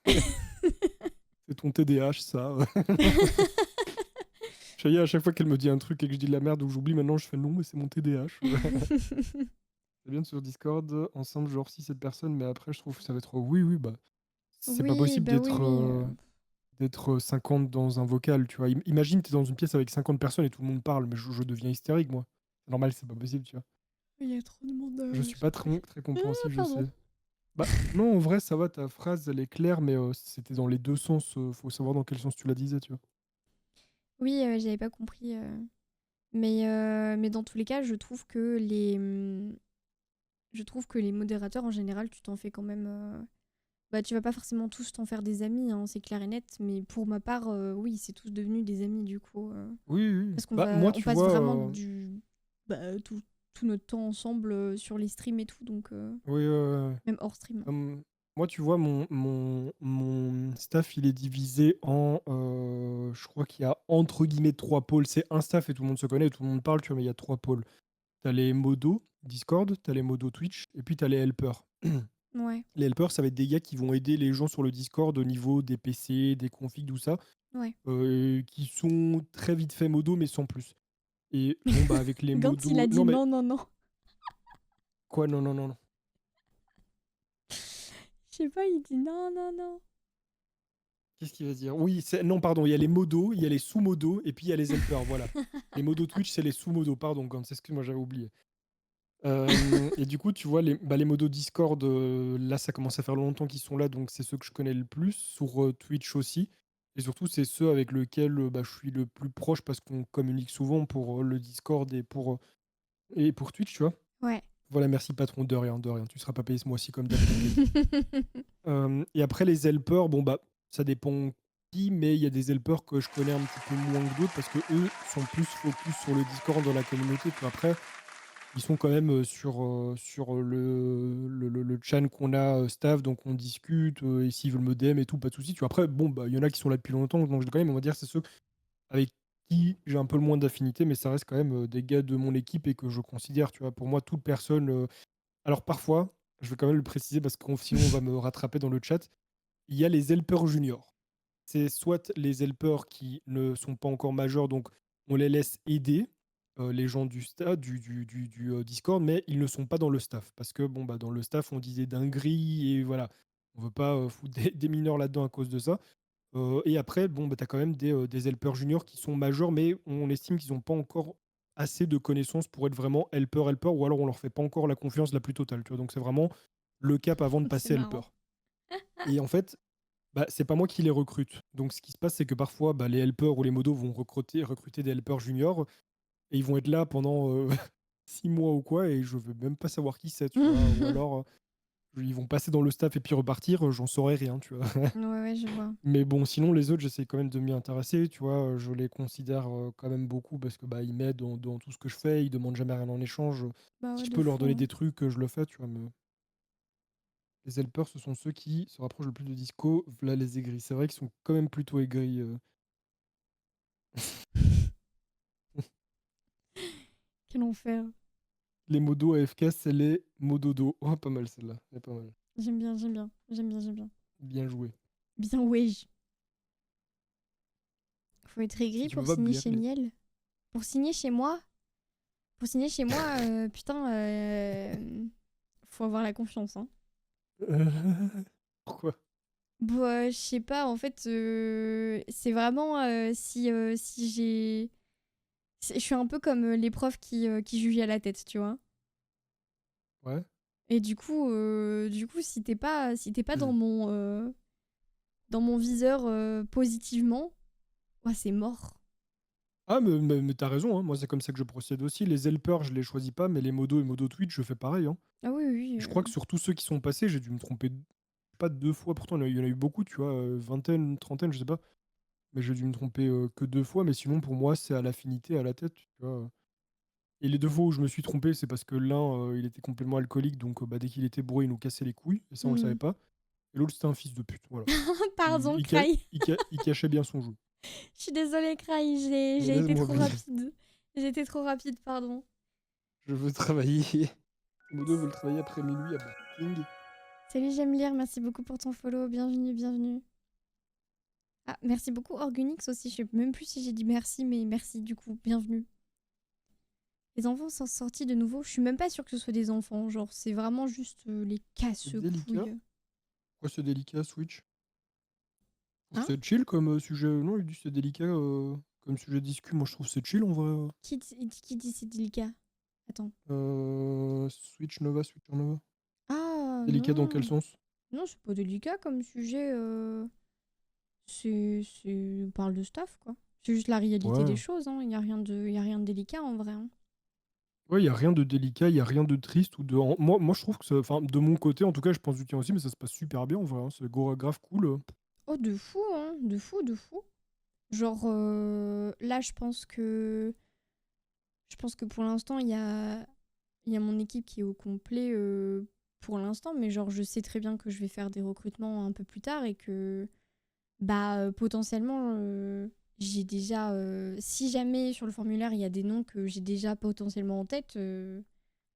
C'est ton TDAH, ça. Chaya, à chaque fois qu'elle me dit un truc et que je dis de la merde ou que j'oublie, maintenant je fais non, mais c'est mon TDAH. C'est bien sur Discord, ensemble, genre 6-7 personnes, mais après, je trouve que ça va être. Oui, oui, bah. C'est pas Oui, possible bah oui, d'être oui. 50 dans un vocal, tu vois. Imagine, t'es dans une pièce avec 50 personnes et tout le monde parle, mais je deviens hystérique, moi. C'est normal, c'est pas possible, tu vois. Il y a trop de monde Je suis sur pas le truc. très compréhensif, je Pardon. sais. Bah, non, en vrai, ça va, ta phrase, elle est claire, mais c'était dans les deux sens. Faut savoir dans quel sens tu la disais, tu vois. Oui, j'avais pas compris. Mais dans tous les cas, je trouve que les modérateurs, en général, tu t'en fais quand même. Bah, tu vas pas forcément tous t'en faire des amis, hein, c'est clair et net. Mais pour ma part, oui, c'est tous devenus des amis du coup. Oui, oui, oui. Parce qu'on Bah, moi, on tu passe vois. vraiment tout notre temps ensemble sur les streams et tout, donc Oui, même hors stream. moi, tu vois, mon staff, il est divisé en. Je crois qu'il y a entre guillemets trois pôles. C'est un staff et tout le monde se connaît, tout le monde parle, tu vois, mais il y a trois pôles. T'as les modos Discord, t'as les modos Twitch, et puis t'as les helpers. Ouais, Les helpers, ça va être des gars qui vont aider les gens sur le Discord au niveau des PC, des configs, tout ça, ouais. qui sont très vite fait modos, mais sans plus. Et bon, bah, avec les Gantz, il a modos. dit Non, mais non, non, non. quoi, non, non, non, non. Je sais pas, il dit non, non, non. Qu'est-ce qu'il va dire? Oui, non, pardon, il y a les modos, il y a les sous-modos, et puis il y a les helpers, voilà. Les modos Twitch, c'est les sous-modos, pardon, quand c'est ce que moi j'avais oublié. Et du coup, tu vois, les modos Discord, là, ça commence à faire longtemps qu'ils sont là, donc c'est ceux que je connais le plus, sur Twitch aussi. Et surtout, c'est ceux avec lesquels bah, je suis le plus proche parce qu'on communique souvent pour le Discord et pour Twitch, tu vois. Ouais. Voilà, merci patron, de rien, de rien. Tu seras pas payé ce mois-ci comme d'hab, t'inquiète. Et après, les helpers, bon, bah, ça dépend qui, mais il y a des helpers que je connais un petit peu moins que d'autres parce que eux sont plus focus sur le Discord dans la communauté. Puis après, ils sont quand même sur le chan qu'on a staff, donc on discute, et s'ils veulent me DM et tout, pas de soucis. Tu vois, après, bon, bah, il y en a qui sont là depuis longtemps, donc je les connais, mais on va dire c'est ceux avec qui j'ai un peu le moins d'affinité, mais ça reste quand même des gars de mon équipe et que je considère, tu vois, pour moi, toute personne. Alors parfois, je vais quand même le préciser parce que sinon on va me rattraper dans le chat, il y a les helpers juniors. C'est soit les helpers qui ne sont pas encore majeurs, donc on les laisse aider les gens du stade, du Discord, mais ils ne sont pas dans le staff. Parce que bon, bah, dans le staff, on disait dingueries et voilà. On veut pas foutre des mineurs là-dedans à cause de ça. Et après, bon, bah, tu as quand même des helpers juniors qui sont majeurs, mais on estime qu'ils n'ont pas encore assez de connaissances pour être vraiment helper, ou alors on leur fait pas encore la confiance la plus totale. Tu vois, donc c'est vraiment le cap avant de C'est passer helper. marrant. Et en fait, bah, c'est pas moi qui les recrute. Donc, ce qui se passe, c'est que parfois, bah, les helpers ou les modos vont recruter des helpers juniors et ils vont être là pendant 6 mois ou quoi, et je veux même pas savoir qui c'est, tu vois. Ou alors, ils vont passer dans le staff et puis repartir, j'en saurais rien, tu vois. Ouais, ouais, je vois. Mais bon, sinon, les autres, j'essaie quand même de m'y intéresser, tu vois. Je les considère quand même beaucoup parce que bah, ils m'aident dans tout ce que je fais, ils demandent jamais rien en échange. Bah Si ouais, je de peux leur fou, donner hein. des trucs, je le fais, tu vois. Les helpers, ce sont ceux qui se rapprochent le plus de disco. Voilà les aigris. C'est vrai qu'ils sont quand même plutôt aigris. Quel enfer. Les modos AFK, c'est les mododo. Oh, pas mal celle-là. Elle est pas mal. J'aime bien, j'aime bien. J'aime bien, j'aime bien. Bien joué. Bien, wesh. Faut être Si aigri tu peux pour pas me signer lire chez les. Miel. Pour signer chez moi? Pour signer chez moi, putain, faut avoir la confiance, hein. Pourquoi? Bah, je sais pas, en fait, c'est vraiment si j'ai. Je suis un peu comme les profs qui jugent à la tête, tu vois. Ouais. Et du coup, si t'es pas dans mon viseur positivement, ouais, c'est mort. Ah, mais t'as raison, hein. Moi, c'est comme ça que je procède aussi. Les helpers, je les choisis pas, mais les modos et modos Twitch, je fais pareil, hein. Ah oui, Et oui. je crois que sur tous ceux qui sont passés, j'ai dû me tromper pas deux fois. Pourtant, il y en a eu beaucoup, tu vois. Vingtaine, trentaine, je sais pas. Mais j'ai dû me tromper que deux fois. Mais sinon, pour moi, c'est à l'affinité, à la tête, tu vois. Et les deux fois où je me suis trompé, c'est parce que l'un, il était complètement alcoolique, donc bah, dès qu'il était bourré, il nous cassait les couilles, et ça, on le savait Hmm. pas. Et l'autre, c'était un fils de pute, voilà. Pardon, Cry. Il cachait bien son jeu. Je suis désolée, Cry, j'ai Mais j'ai été laisse-moi trop bien. rapide. J'ai été trop rapide, pardon. Je veux travailler. Modo veulent travailler après minuit à King. Salut, j'aime lire, merci beaucoup pour ton follow. Bienvenue, bienvenue. Ah, merci beaucoup Organix aussi. Je sais même plus si j'ai dit merci, mais merci du coup. Bienvenue. Les enfants sont sortis de nouveau. Je suis même pas sûre que ce soit des enfants. Genre, c'est vraiment juste les C'est délicat. casse-couilles. Pourquoi c'est délicat, Switch? Je trouve Hein? que c'est chill comme sujet. Non, il dit c'est délicat comme sujet de discussion. Moi, je trouve que c'est chill en vrai. Qui dit c'est délicat? Attends. Switch Nova, Switch Nova. Ah Délicat dans quel non. sens? Non, c'est pas délicat comme sujet. On parle de stuff, quoi. C'est juste la réalité des Ouais. choses, hein. Y a rien de délicat en vrai, hein. Ouais, il n'y a rien de délicat, il n'y a rien de triste ou de. Moi, je trouve que enfin, de mon côté, en tout cas, je pense du tien aussi, mais ça se passe super bien en vrai. Hein. C'est grave cool. Oh, de fou, hein. De fou, de fou. Genre, là, je pense que pour l'instant, il y a mon équipe qui est au complet pour l'instant, mais genre, je sais très bien que je vais faire des recrutements un peu plus tard et que, bah, potentiellement, j'ai déjà. Si jamais sur le formulaire, il y a des noms que j'ai déjà potentiellement en tête, ça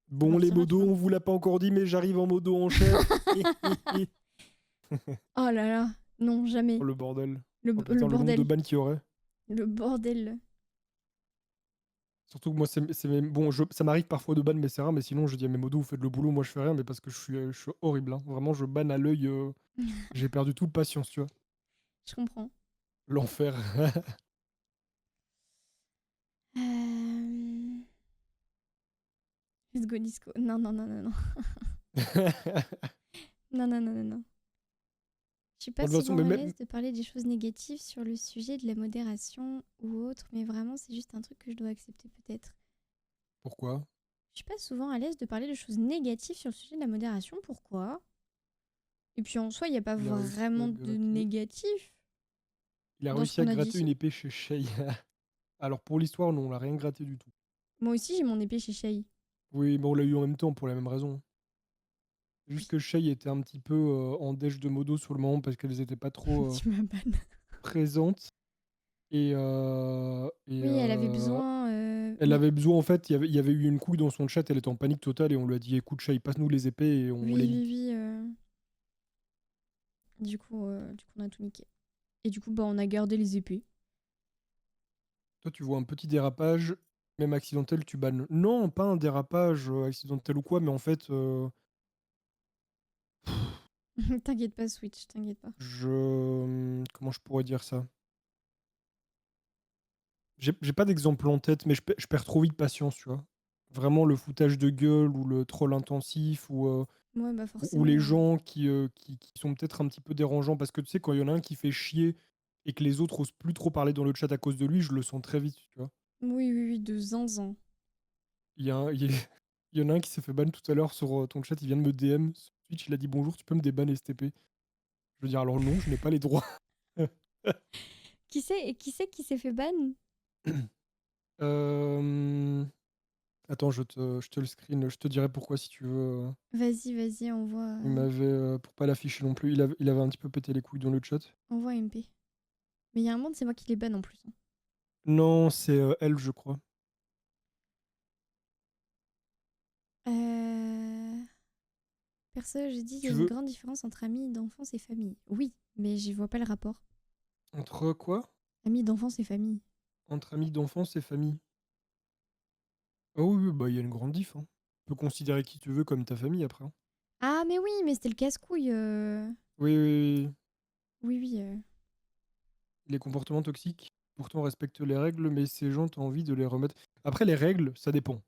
Bon, les partira, tu modos, vois. on vous l'a pas encore dit, mais j'arrive en modo en chef. Oh là là, non, Oh, jamais. le bordel. Le, Oh le putain, le nombre de bordel. bannes qu'il y aurait. Le bordel. Surtout que moi, bon, ça m'arrive parfois de ban, mais c'est rare. Mais sinon, je dis à mes modos, vous faites le boulot, moi je fais rien, mais parce que je suis horrible. Hein. Vraiment, je banne à l'œil. J'ai perdu toute patience, tu vois. Je comprends. L'enfer. Euh... Let's go disco. Non, non, non, non, non. Non, non, non, non, non. Je suis Bon, pas de toute façon, souvent mais à même. l'aise de parler des choses négatives sur le sujet de la modération ou autre, mais vraiment, c'est juste un truc que je dois accepter peut-être. Pourquoi? Je suis pas souvent à l'aise de parler de choses négatives sur le sujet de la modération. Pourquoi? Et puis en soi, il n'y a pas Il a réussi à vraiment de gratter. négatif Il a dans ce réussi à qu'on a dit gratter une ici. épée chez Shay. Alors pour l'histoire, non, on l'a rien gratté du tout. Moi aussi, j'ai mon épée chez Shay. Oui, mais on l'a eu en même temps pour la même raison. Juste Oui, que Shay était un petit peu en dèche de modo sur le moment parce qu'elles étaient pas trop tu m'as ban. présentes. Et Oui, elle avait besoin. elle avait besoin, en fait, il y avait eu une couille dans son chat, elle était en panique totale et on lui a dit écoute, Shay, passe-nous les épées et on Oui, les oui, nique. oui. Du coup, on a tout niqué. Et du coup, bah, on a gardé les épées. Toi, tu vois un petit dérapage, même accidentel, tu bannes. Non, pas un dérapage accidentel ou quoi, mais en fait, T'inquiète pas, Switch, t'inquiète pas. comment je pourrais dire ça? J'ai pas d'exemple en tête, mais je perds trop vite patience, tu vois. Vraiment, le foutage de gueule ou le troll intensif Ouais, bah ou les forcément. gens qui sont peut-être un petit peu dérangeants parce que tu sais, quand il y en a un qui fait chier et que les autres osent plus trop parler dans le chat à cause de lui, je le sens très vite, tu vois. Oui, oui, oui, de zinzin. Il y en a un qui s'est fait ban tout à l'heure sur ton chat, il vient de me DM sur Twitch, il a dit bonjour, tu peux me déban STP. Je veux dire, alors non, je n'ai pas les droits. Qui s'est fait ban? Euh, Attends, je te le screen, je te dirai pourquoi si tu veux. Vas-y, vas-y, Il m'avait, pour pas l'afficher non plus, il avait un petit peu pété les couilles dans le chat. envoie MP. Mais il y a un monde, c'est moi qui les ban en plus, hein. Non, c'est elle, je crois. Euh... Perso, je dis, il y a Tu une veux grande différence entre amis d'enfance et famille. Oui, mais je vois pas le rapport. entre quoi? Amis d'enfance et famille. Entre amis d'enfance et famille. Ah oui, oui, bah il y a une grande diff. Hein. Tu peux considérer qui tu veux comme ta famille après. Hein. Ah, mais oui, mais c'était le casse-couille. Oui, oui, oui. Oui, oui. Les comportements toxiques, pourtant respectent les règles, mais ces gens, t'as envie de les remettre. Après, les règles, ça dépend.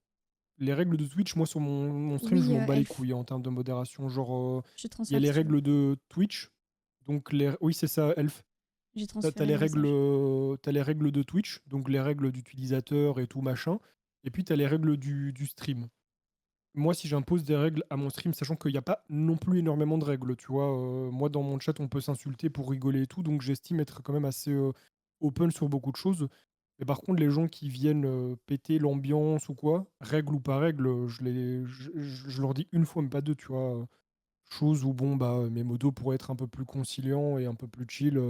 Les règles de Twitch, moi sur mon stream, je Oui, m'en bats les Elf. couilles hein, en termes de modération. Genre, Je il y a transfère les si tu veux. règles de Twitch. Donc, oui, c'est ça, Elf. J'ai T'as transféré les le règles, message. t'as les règles de Twitch, donc les règles d'utilisateur et tout machin. Et puis, t'as les règles du stream. Moi, si j'impose des règles à mon stream, sachant qu'il n'y a pas non plus énormément de règles, tu vois, moi dans mon chat, on peut s'insulter pour rigoler et tout, donc j'estime être quand même assez open sur beaucoup de choses. Mais par contre, les gens qui viennent péter l'ambiance ou quoi, règle ou pas règle, je leur dis une fois, mais pas deux, tu vois. Chose où, bon, bah, mes modos pourraient être un peu plus conciliants et un peu plus chill.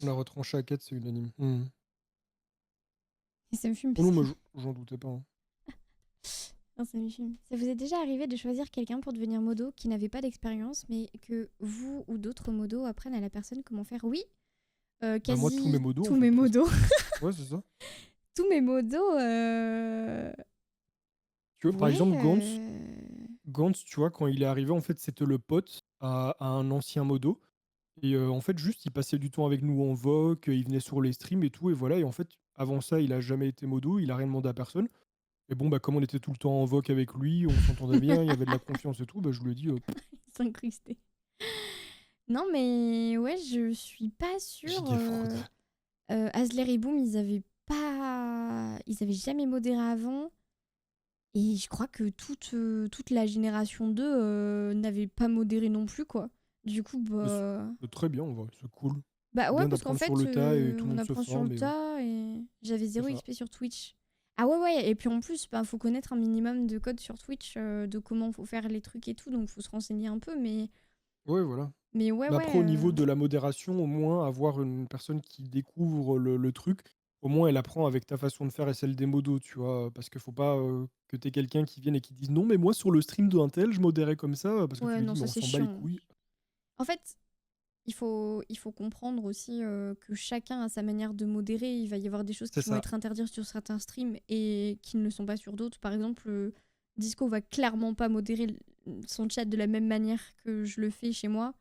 On a retranché à 4, c'est unanime. Et ça me fume Oh non, parce que moi, j'en doutais pas. Hein. Non, ça me fume. Ça vous est déjà arrivé de choisir quelqu'un pour devenir modo qui n'avait pas d'expérience, mais que vous ou d'autres modos apprennent à la personne comment faire? Oui, Bah, moi, tous mes quasi modos, en tous fait, mes presque. modos. Ouais, c'est ça. Tous mes modos, Tu vois, par ouais, exemple, Gantz, tu vois, quand il est arrivé, en fait, c'était le pote à un ancien modo. Et en fait, juste, il passait du temps avec nous en voc, il venait sur les streams et tout, et voilà. Et en fait, avant ça, il a jamais été modo, il a rien demandé à personne. Et bon, bah, comme on était tout le temps en voc avec lui, on s'entendait bien, il y avait de la confiance et tout, bah, je lui ai dit, s'incruster. Non, mais ouais, je suis pas sûre. giga fraude. Asler et Boom, ils avaient jamais modéré avant. Et je crois que toute la génération 2 n'avait pas modéré non plus, quoi. Du coup, Mais bah. c'est très bien, en vrai, c'est cool. Bah C'est ouais, bien parce qu'en d'apprendre sur fait, le tas et tout le on monde se apprend sur le forme, tas et j'avais c'est 0 ça. XP sur Twitch. Ah ouais, ouais, et puis en plus, bah, faut connaître un minimum de code sur Twitch, de comment faut faire les trucs et tout, donc faut se renseigner un peu, Ouais, voilà. mais ouais, Mais ouais. après, au niveau de la modération, au moins, avoir une personne qui découvre le truc, au moins, elle apprend avec ta façon de faire et celle des modos, tu vois. Parce qu'il faut pas que tu aies quelqu'un qui vienne et qui dise non, mais moi, sur le stream de un tel, je modérais comme ça, parce que tu Ouais, lui non, dis, mais ça on c'est s'en bat les chiant. couilles. En fait, il faut comprendre aussi que chacun a sa manière de modérer. Il va y avoir des choses C'est qui vont ça. être interdites sur certains streams et qui ne le sont pas sur d'autres. Par exemple, Disco va clairement pas modérer son chat de la même manière que je le fais chez moi.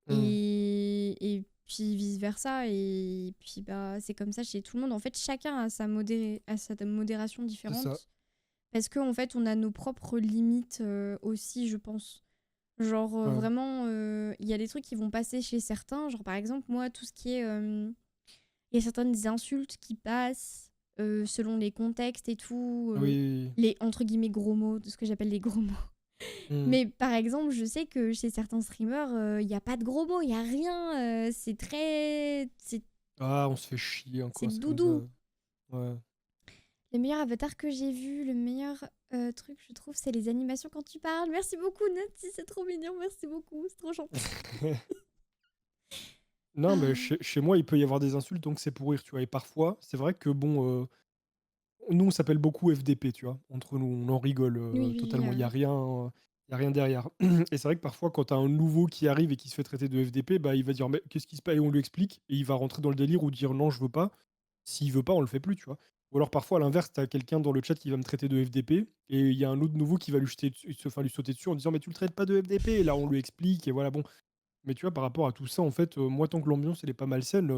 Hmm. Et puis vice-versa. Et puis bah, c'est comme ça chez tout le monde. En fait, chacun a sa modération C'est ça. différente. Parce qu'en fait, on a nos propres limites aussi, je pense. Genre, Ouais. vraiment, il y a des trucs qui vont passer chez certains. Genre, par exemple, moi, tout ce qui est. Il y a certaines insultes qui passent selon les contextes et tout. Oui, oui, oui. Les entre guillemets gros mots, de ce que j'appelle les gros mots. Hmm. Mais par exemple, je sais que chez certains streamers, il n'y a pas de gros mots, il n'y a rien. C'est très. Ah, on se fait chier, hein, C'est quand c'est comme ça. doudou. Ouais. Le meilleur avatar que j'ai vu, le meilleur truc, je trouve, c'est les animations quand tu parles. Merci beaucoup, Nati, c'est trop mignon. Merci beaucoup, c'est trop gentil. Non, mais Ah. chez moi, il peut y avoir des insultes, donc c'est pour rire, tu vois. Et parfois, c'est vrai que bon, nous, on s'appelle beaucoup FDP, tu vois. Entre nous, on en rigole Oui, oui, totalement. Il y a rien derrière. Et c'est vrai que parfois, quand tu as un nouveau qui arrive et qui se fait traiter de FDP, bah, il va dire mais qu'est-ce qui se passe? Et on lui explique. Et il va rentrer dans le délire ou dire non, je veux pas. S'il veut pas, on le fait plus, tu vois. Ou alors parfois, à l'inverse, tu as quelqu'un dans le chat qui va me traiter de FDP. Et il y a un autre nouveau qui va lui, jeter dessus, enfin, lui sauter dessus en disant mais tu le traites pas de FDP. Et là, on lui explique. Et voilà, bon. Mais tu vois, par rapport à tout ça, en fait, moi, tant que l'ambiance, elle est pas malsaine,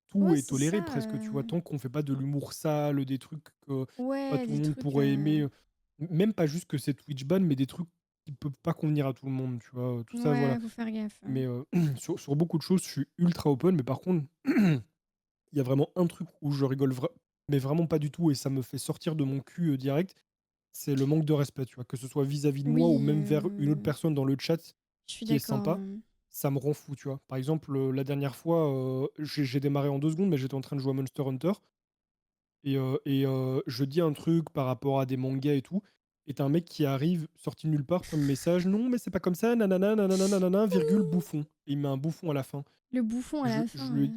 tout ouais, est c'est toléré ça. presque, tu vois? Tant qu'on fait pas de l'humour sale, des trucs que pas Ouais, tout le des monde trucs. pourrait aimer, même pas juste que c'est Twitch ban, mais des trucs qui peuvent pas convenir à tout le monde, tu vois? Tout ça, voilà. Ouais, faut faire gaffe. Mais sur beaucoup de choses, je suis ultra open, mais par contre, il y a vraiment un truc où je rigole mais vraiment pas du tout et ça me fait sortir de mon cul, direct, c'est le manque de respect, tu vois? Que ce soit vis-à-vis de moi ou Oui, même vers une autre personne dans le chat je suis qui est d'accord. sympa, ça me rend fou, tu vois? Par exemple, la dernière fois, j'ai démarré en 2 secondes, mais j'étais en train de jouer à Monster Hunter et je dis un truc par rapport à des mangas et tout et tu un mec qui arrive, sorti de nulle part comme message: «Non, mais c'est pas comme ça, nanana, nanana, nanana, virgule, bouffon» et il met un bouffon à la fin. Le bouffon à Je la je fin. lui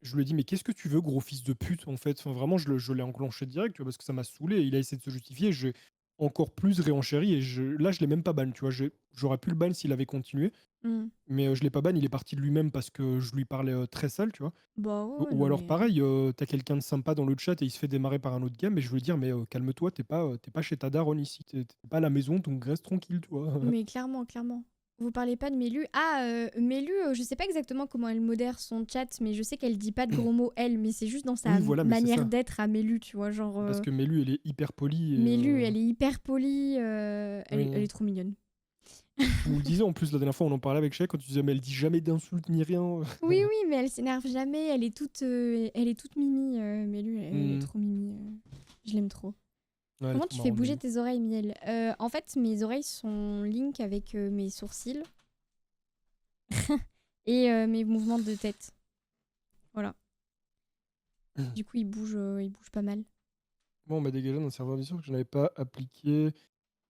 je lui ai dit: «Mais qu'est-ce que tu veux, gros fils de pute?» en fait. Enfin, vraiment, je l'ai enclenché direct, tu vois? Parce que ça m'a saoulé. Il a essayé de se justifier. J'ai encore plus réenchéri et je l'ai même pas ban, tu vois? J'aurais pu le ban s'il avait continué, Hmm. mais je l'ai pas ban. Il est parti de lui-même parce que je lui parlais, très sale, tu vois? Bah Ou ouais, ou non alors mais. pareil, tu quelqu'un de sympa dans le chat et il se fait démarrer par un autre game et je veux lui dire: «Mais calme-toi, tu pas chez ta daronne ici, tu pas à la maison, donc reste tranquille», tu vois? Mais clairement, clairement. Vous parlez pas de Mélu. Ah, Mélu, je sais pas exactement comment elle modère son chat, mais je sais qu'elle dit pas de gros mots, elle, mais c'est juste dans sa Oui, voilà, mais c'est manière ça. d'être à Mélu, tu vois. Genre, Parce que Mélu, elle est hyper polie et Mélu, elle est hyper polie, elle est oui. trop mignonne. Tu nous le disais en plus la dernière fois, on en parlait avec Shay quand tu disais: «Mais elle dit jamais d'insultes ni rien». Oui, oui, mais elle s'énerve jamais, elle est toute mimi, Mélu, elle est Mmh. trop mimi. Je l'aime trop. Ouais, elle est Comment trop tu fais marrante, bouger Mélu. tes oreilles, Miel? En fait, mes oreilles sont link avec mes sourcils et mes mouvements de tête. Voilà. Du coup, il bouge pas mal. Moi, on m'a dégagé d'un serveur Discord que je n'avais pas appliqué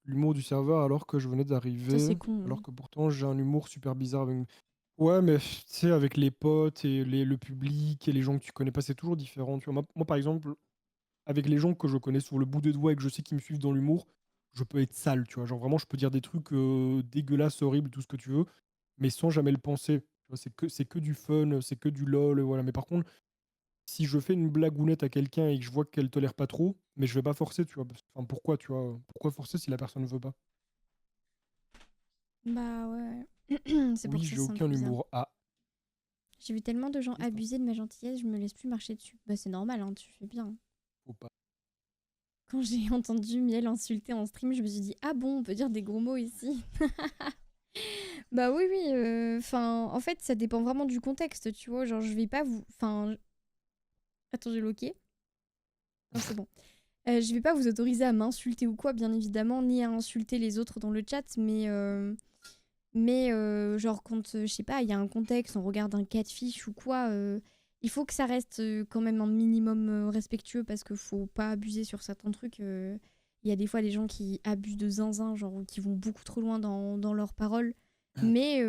l'humour du serveur alors que je venais Ça, d'arriver, c'est con, alors hein. que pourtant j'ai un humour super bizarre avec ouais, mais tu sais, avec les potes et le public et les gens que tu connais pas, c'est toujours différent, tu vois? Moi, par exemple, avec les gens que je connais sur le bout des doigts et que je sais qu'ils me suivent dans l'humour, je peux être sale, tu vois? Genre vraiment, je peux dire des trucs, dégueulasses, horribles, tout ce que tu veux, mais sans jamais le penser. Tu vois? C'est que du fun, c'est que du lol, voilà. Mais par contre, si je fais une blagounette à quelqu'un et que je vois qu'elle tolère pas trop, mais je vais pas forcer, tu vois? Enfin, pourquoi, tu vois? Pourquoi forcer si la personne ne veut pas? Bah ouais. C'est pour Oui, ça j'ai que c'est un peu aucun bizarre. humour. Ah, J'ai vu tellement de gens triste, hein. abuser de ma gentillesse, je me laisse plus marcher dessus. Bah c'est normal, hein, tu fais bien. Faut pas. Quand j'ai entendu Miel insulter en stream, je me suis dit ah bon, on peut dire des gros mots ici. Bah oui oui. Enfin, en fait, ça dépend vraiment du contexte, tu vois. Genre je vais pas vous. Enfin, attends, j'ai loqué. Non c'est bon. Je vais pas vous autoriser à m'insulter ou quoi, bien évidemment, ni à insulter les autres dans le chat, mais genre quand, je sais pas, il y a un contexte, on regarde un catfish ou quoi, il faut que ça reste quand même un minimum respectueux parce qu'il faut pas abuser sur certains trucs. Il y a des fois des gens qui abusent de zinzin, genre ou qui vont beaucoup trop loin dans leurs paroles. Mais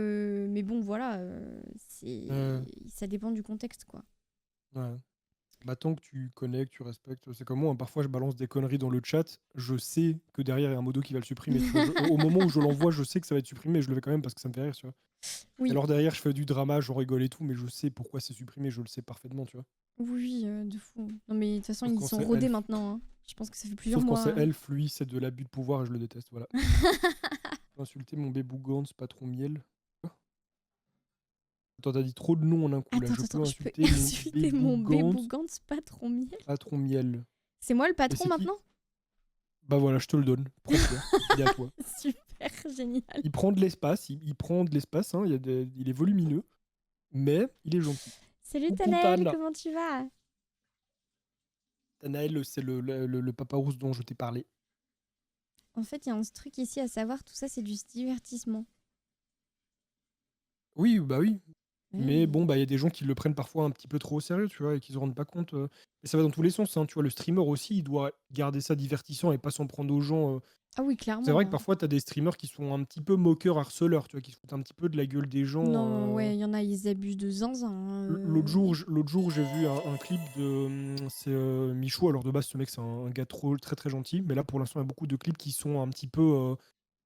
bon, voilà, Heu, ça dépend du contexte, quoi. ouais. Bah, tant que tu connais, que tu respectes, c'est comme moi, hein, parfois je balance des conneries dans le chat, je sais que derrière il y a un modo qui va le supprimer, tu vois? Au moment où je l'envoie, je sais que ça va être supprimé, je le fais quand même parce que ça me fait rire, tu vois? Et Oui, alors derrière, je fais du drama, je rigole et tout, mais je sais pourquoi c'est supprimé, je le sais parfaitement, tu vois? oui, de fou. Non, mais de toute façon, Sauf ils quand sont c'est rodés elf. maintenant, hein. Je pense que ça fait plusieurs Sauf quand c'est mois. elf, lui, c'est de l'abus de pouvoir et je le déteste, voilà. Tu peux insulter mon bébou Gantz, patron miel. Quoi? Attends, tu dit trop de noms en un coup là. Attends, Je attends, peux attends, je peux insulter mon insulter bébou mon Gantz, bébougante patron miel? patron miel. C'est moi le Et patron c'est qui? maintenant? Bah voilà, je te le donne. Prends-toi. Il est à toi. Super, génial. Il prend de l'espace, il prend de l'espace, hein, il est volumineux, mais il est gentil. Salut Coucou Tanaël, Tan. comment tu vas? Tanaël, c'est le papa ours dont je t'ai parlé. En fait, il y a un truc ici à savoir, tout ça c'est du divertissement. Oui, bah oui. Ouais, Mais bon, mais... bah, il y a des gens qui le prennent parfois un petit peu trop au sérieux, tu vois, et qui se rendent pas compte. Et ça va dans tous les sens, hein, tu vois. Le streamer aussi, il doit garder ça divertissant et pas s'en prendre aux gens. Ah oui, C'est vrai que clairement. parfois, tu as des streamers qui sont un petit peu moqueurs, harceleurs, tu vois, qui se foutent un petit peu de la gueule des gens. Non, ouais, il y en a, ils abusent de zinzin, hein, L'autre jour, j'ai vu un clip de. C'est Michou. Alors, de base, ce mec, c'est un gars très très gentil. Mais là, pour l'instant, il y a beaucoup de clips qui sont un petit peu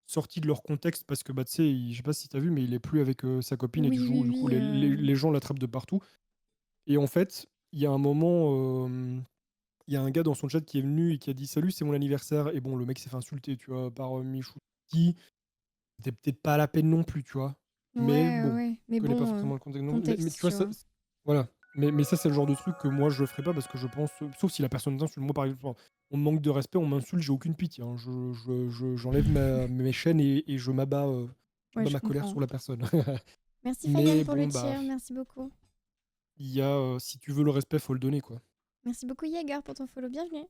sortis de leur contexte parce que, bah, tu sais, je sais pas si tu as vu, mais il est plus avec sa copine et Oui, oui, du coup, oui. les gens l'attrapent de partout. Et en fait, il y a un moment, il y a un gars dans son chat qui est venu et qui a dit: «Salut, c'est mon anniversaire», et bon, le mec s'est fait insulter, tu vois, par, Michou. C'était peut-être pas la peine non plus, tu vois? Mais Ouais, bon, ouais. je Mais connais pas bon, forcément le contexte non plus. Mais contexte, tu vois, tu ça vois. voilà. Mais ça, c'est le genre de truc que moi, je ferais pas parce que je pense, sauf si la personne t'insulte. Moi, par exemple, on me manque de respect, on m'insulte, j'ai aucune pitié, hein. J'enlève mes chaînes et je Ouais, bats je ma colère comprends. sur la personne. Merci Fayan Mais pour le bon, bah, cheer, merci beaucoup. il y a, si tu veux le respect, faut le donner, quoi. Merci beaucoup Jaeger pour ton follow, bienvenue.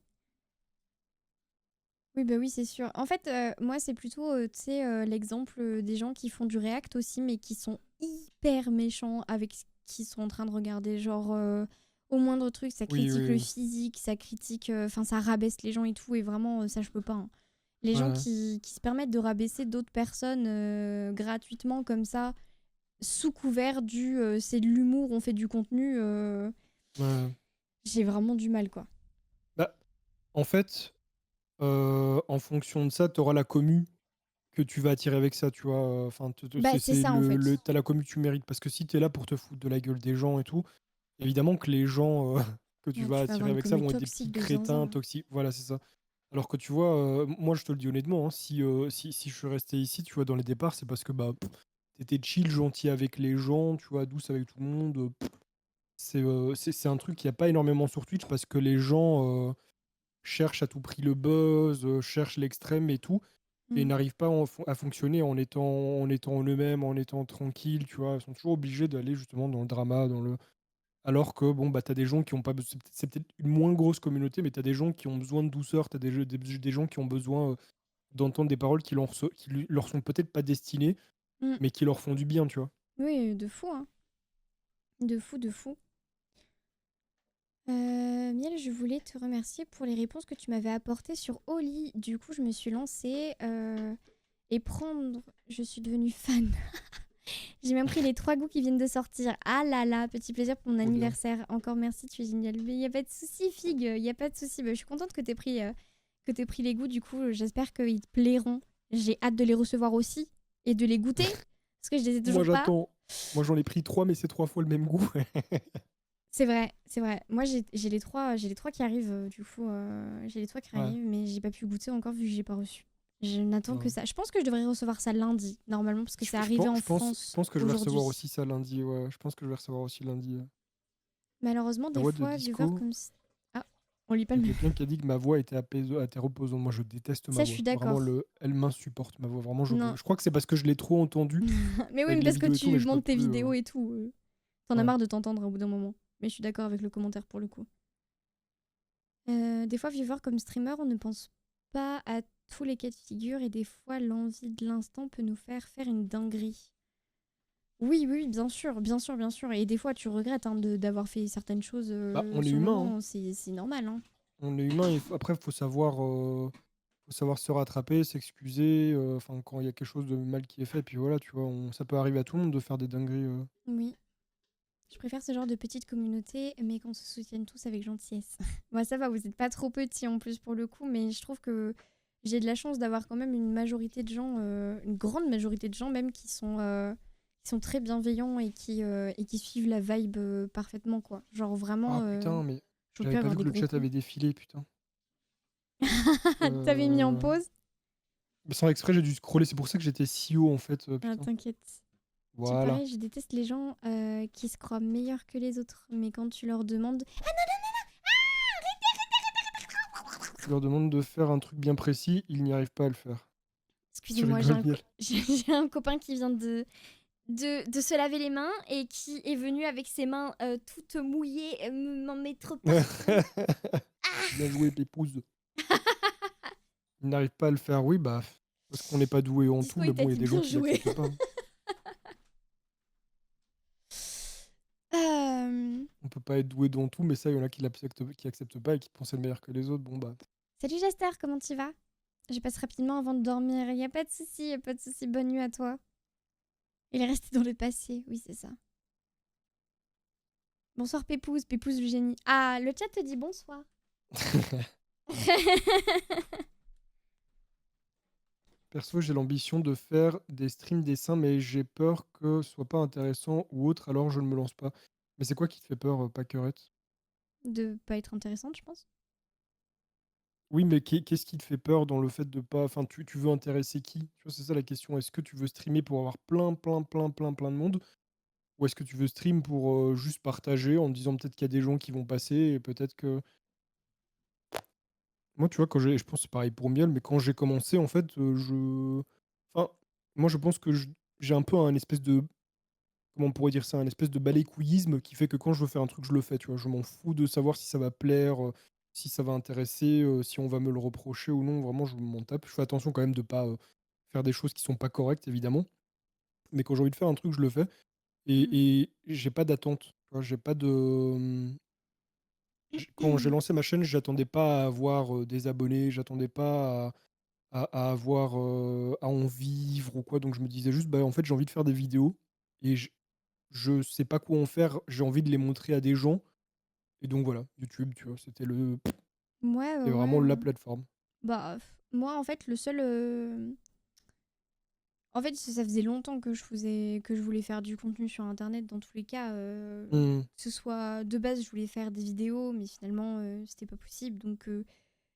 Oui, bah oui, c'est sûr. En fait, moi, c'est plutôt, tu sais, l'exemple des gens qui font du react aussi, mais qui sont hyper méchants avec ce qu'ils sont en train de regarder. Genre, au moindre truc, ça Oui, critique le oui, oui. physique, ça critique... Enfin, ça rabaisse les gens et tout, et vraiment, ça, je peux pas, hein. Les gens Ouais, qui se permettent de rabaisser d'autres personnes gratuitement comme ça, sous couvert du c'est de l'humour, on fait du contenu, ouais. j'ai vraiment du mal, quoi. Bah, en fait, en fonction de ça, tu auras la commu que tu vas attirer avec ça, tu vois? Enfin, Bah, c'est c'est ça, en fait. tu la commu que tu mérites. Parce que si tu es là pour te foutre de la gueule des gens et tout, évidemment que les gens, que tu Ouais, vas tu vas avoir attirer une avec ça commu vont être des petits toxique de crétins zinzin. toxiques. Voilà, c'est ça. Alors que tu vois, moi, je te le dis honnêtement, hein, si je suis resté ici, tu vois, dans les départs, c'est parce que, bah, tu chill, gentil avec les gens, tu vois, douce avec tout le monde, c'est un truc qu'il y a pas énormément sur Twitch parce que les gens, cherchent à tout prix le buzz, cherchent l'extrême et tout, et Mm. n'arrivent pas à fonctionner en étant eux-mêmes, en étant tranquilles, tu vois? Ils sont toujours obligés d'aller justement dans le drama, dans le alors que bon, bah, tu as des gens qui ont pas be c'est peut-être une moins grosse communauté, mais tu as des gens qui ont besoin de douceur, tu as des gens qui ont besoin, d'entendre des paroles qui leur sont peut-être pas destinées, Mm. mais qui leur font du bien, tu vois? Oui, de fou, hein. De fou, de fou. Miel, je voulais te remercier pour les réponses que tu m'avais apportées sur Oli. Du coup, je me suis lancée et prendre. Je suis devenue fan. J'ai même pris les 3 goûts qui viennent de sortir. Ah là là, petit plaisir pour mon Trop bien. anniversaire. Encore merci, tu es génial. Mais il n'y a pas de souci, Fig. Il n'y a pas de souci. Bah, je suis contente que tu aies pris que t'aies pris les goûts, du coup, j'espère qu'ils te plairont. J'ai hâte de les recevoir aussi et de les goûter, parce que je les ai Moi, toujours pas. j'attends. Moi, j'en ai pris 3, mais c'est 3 fois le même goût. C'est vrai, c'est vrai. Moi, j'ai les trois qui arrivent, du coup, j'ai les trois qui Ouais. arrivent, mais j'ai pas pu goûter encore vu que j'ai pas reçu. Je n'attends que Non. ça. Je pense que je devrais recevoir ça lundi, normalement, parce que c'est arrivé en Je France pense que je vais recevoir aujourd'hui. aussi ça lundi. Ouais, je pense que je vais recevoir aussi lundi. Malheureusement, La des voix de fois, viewer disco. comme... Ah, on lit pas Il le y a même. quelqu'un qui a dit que ma voix était était reposante. Moi, je déteste ma Ça, je voix. suis Vraiment, d'accord. elle m'insupporte, ma voix. Vraiment, Non. je crois que c'est parce que je l'ai trop entendue Mais oui, mais avec les parce que vidéos et tout, mais tu je peux montes tes plus. vidéos et tout. T'en as Ouais. marre de t'entendre au bout d'un moment. Mais je suis d'accord avec le commentaire pour le coup. Des fois, viewer comme streamer, on ne pense pas à tous les cas de figure et des fois, l'envie de l'instant peut nous faire faire une dinguerie. Oui, oui, bien sûr, bien sûr, bien sûr. Et des fois, tu regrettes hein, d'avoir fait certaines choses Bah, on est sur le humain, hein. moment. C'est normal. Hein. On est humain. Après, faut savoir se rattraper, s'excuser. Enfin, quand il y a quelque chose de mal qui est fait, puis voilà, tu vois, ça peut arriver à tout le monde de faire des dingueries. Oui. Je préfère ce genre de petite communauté, mais qu'on se soutienne tous avec gentillesse. Moi, ça va, vous n'êtes pas trop petits en plus pour le coup, mais je trouve que j'ai de la chance d'avoir quand même une majorité de gens, une grande majorité de gens même, qui sont très bienveillants et qui suivent la vibe parfaitement, quoi. Genre vraiment, Ah putain, mais j'aurais pu j'avais pas avoir vu des que le gros chat coups. avait défilé, putain. T'avais mis en Euh, pause? Sans exprès, j'ai dû scroller. C'est pour ça que j'étais si haut en fait, Ah, putain. t'inquiète. Tu Voilà. pareil, je déteste les gens qui se croient meilleurs que les autres, mais quand tu leur demandes... Tu leur demandes de faire un truc bien précis, ils n'y arrivent pas à le faire. Tu Excusez-moi, rigoles, Miel. j'ai un copain qui vient de se laver les mains et qui est venu avec ses mains toutes mouillées m'en mettre partout. Bien joué, Pépouze. Ils n'arrivent pas à le faire, oui, bah, parce qu'on n'est pas doué en tout, Disco, mais il t'a bon, il y a dit des gens bien qui joué. l'acceptent pas, hein. Euh, On peut pas être doué dans tout, mais ça, il y en a qui acceptent pas et qui pensent être meilleurs que les autres. Bon, bah. Salut Jester, comment tu vas? Je passe rapidement avant de dormir. Y a pas de souci, y a pas de souci. Bonne nuit à toi. Il est resté dans le passé, oui c'est ça. Bonsoir Pépouze, Pépouze le génie. Ah, le chat te dit bonsoir. Perso, j'ai l'ambition de faire des streams dessins, mais j'ai peur que ce soit pas intéressant ou autre, alors je ne me lance pas. Mais c'est quoi qui te fait peur, Packerette? De pas être intéressante, je pense. Oui, mais qu'est-ce qui te fait peur dans le fait de pas. Enfin, tu veux intéresser qui? Tu vois, c'est ça la question. Est-ce que tu veux streamer pour avoir plein de monde? Ou est-ce que tu veux stream pour juste partager en disant peut-être qu'il y a des gens qui vont passer et peut-être que. Moi, tu vois, je pense que c'est pareil pour Miel, mais quand j'ai commencé, en fait, Enfin, moi, je pense que j'ai un peu un espèce de. Comment on pourrait dire ça? Un espèce de balai-couillisme qui fait que quand je veux faire un truc, je le fais, tu vois. Je m'en fous de savoir si ça va plaire, si ça va intéresser, si on va me le reprocher ou non. Vraiment, je m'en tape. Je fais attention quand même de pas faire des choses qui sont pas correctes, évidemment. Mais quand j'ai envie de faire un truc, je le fais. Mm. Et j'ai pas d'attente. Tu vois, j'ai pas de. Quand j'ai lancé ma chaîne, j'attendais pas à avoir des abonnés, j'attendais pas à avoir à en vivre ou quoi. Donc je me disais juste, bah en fait, j'ai envie de faire des vidéos et je sais pas quoi en faire, j'ai envie de les montrer à des gens. Et donc voilà, YouTube, tu vois, Ouais, ouais, c'était vraiment ouais. la plateforme. Bah, moi, en fait, le seul. En fait, ça faisait longtemps que je voulais faire du contenu sur Internet. Dans tous les cas, Hmm. que ce soit de base, je voulais faire des vidéos, mais finalement, c'était pas possible. Donc,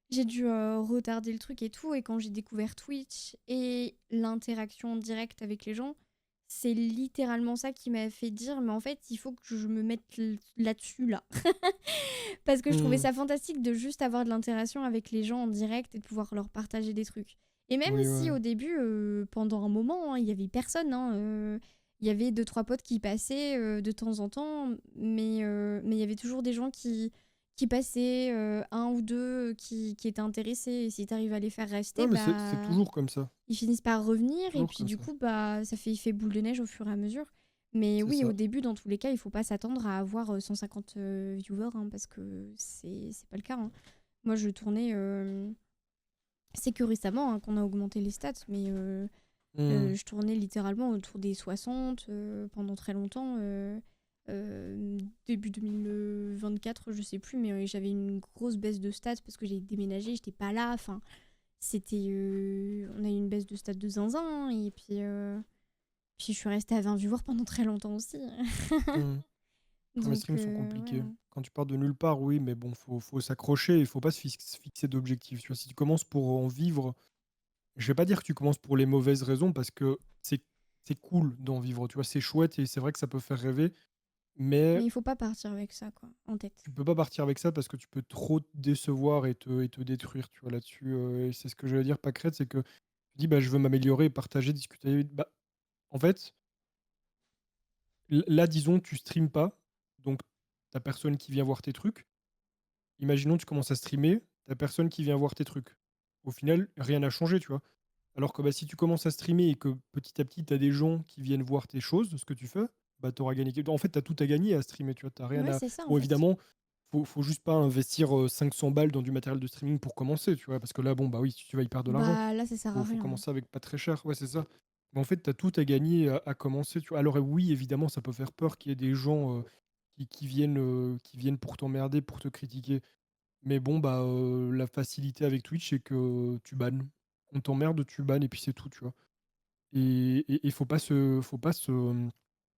j'ai dû retarder le truc et tout. Et quand j'ai découvert Twitch et l'interaction directe avec les gens, c'est littéralement ça qui m'a fait dire, mais en fait, il faut que je me mette là-dessus, là. Parce que je trouvais Hmm. ça fantastique de juste avoir de l'interaction avec les gens en direct et de pouvoir leur partager des trucs. Et même Oui, si ouais. au début, pendant un moment, hein, il y avait personne, hein, il y avait deux, trois potes qui passaient de temps en temps, mais il y avait toujours des gens qui passaient, un ou deux qui étaient intéressés. Et si tu arrives à les faire Ouais, rester, mais c'est bah, toujours comme ça. ils finissent par revenir. Et Toujours puis comme du ça. coup, bah, ça fait effet boule de neige au fur et à mesure. Mais C'est oui, au ça. début, dans tous les cas, il faut pas s'attendre à avoir 150 viewers, hein, parce que c'est pas le cas. Hein. Moi, je tournais. C'est que récemment hein, qu'on a augmenté les stats, mais Hmm. je tournais littéralement autour des 60 pendant très longtemps. début 2024, je sais plus, mais j'avais une grosse baisse de stats parce que j'ai déménagé, j'étais pas là. Enfin, on a eu une baisse de stats de zinzin, hein, et puis je suis restée à 20 viewers pendant très longtemps aussi. Mmh. Les Donc, streams sont ouais, compliqués. non. Quand tu pars de nulle part, oui, mais bon, faut s'accrocher, il faut pas se fixer d'objectifs. Tu vois, si tu commences pour en vivre, je vais pas dire que tu commences pour les mauvaises raisons parce que c'est cool d'en vivre, tu vois, c'est chouette et c'est vrai que ça peut faire rêver, mais Mais il faut pas partir avec ça, quoi, en tête. tu peux pas partir avec ça parce que tu peux trop te décevoir et te détruire, tu vois, là-dessus. Et c'est ce que j'allais dire, Pâquerette, c'est que tu dis, bah, je veux m'améliorer, partager, discuter. Bah, en fait, là, disons, tu streames pas, donc t'as personne qui vient voir tes trucs. Imaginons, tu commences à streamer, t'as personne qui vient voir tes trucs. Au final, rien n'a changé, tu vois. Alors que bah, si tu commences à streamer et que petit à petit, tu as des gens qui viennent voir tes choses, ce que tu fais, bah, tu auras gagné. En fait, tu as tout à gagner à streamer, tu vois. T'as rien Ouais, à. c'est ça, en Bon, fait. évidemment, faut juste pas investir 500 balles dans du matériel de streaming pour commencer, tu vois. Parce que là, bon, bah oui, si tu vas y perdre de l'argent, Bah, là, ça sert à faut rien, hein. commencer avec pas très cher. Ouais, c'est ça. Mais en fait, tu as tout à gagner à commencer, tu vois. Alors, oui, évidemment, ça peut faire peur qu'il y ait des gens qui viennent pour t'emmerder, pour te critiquer. Mais bon, bah, la facilité avec Twitch, c'est que tu bannes. On t'emmerde, tu bannes et puis c'est tout, tu vois? Et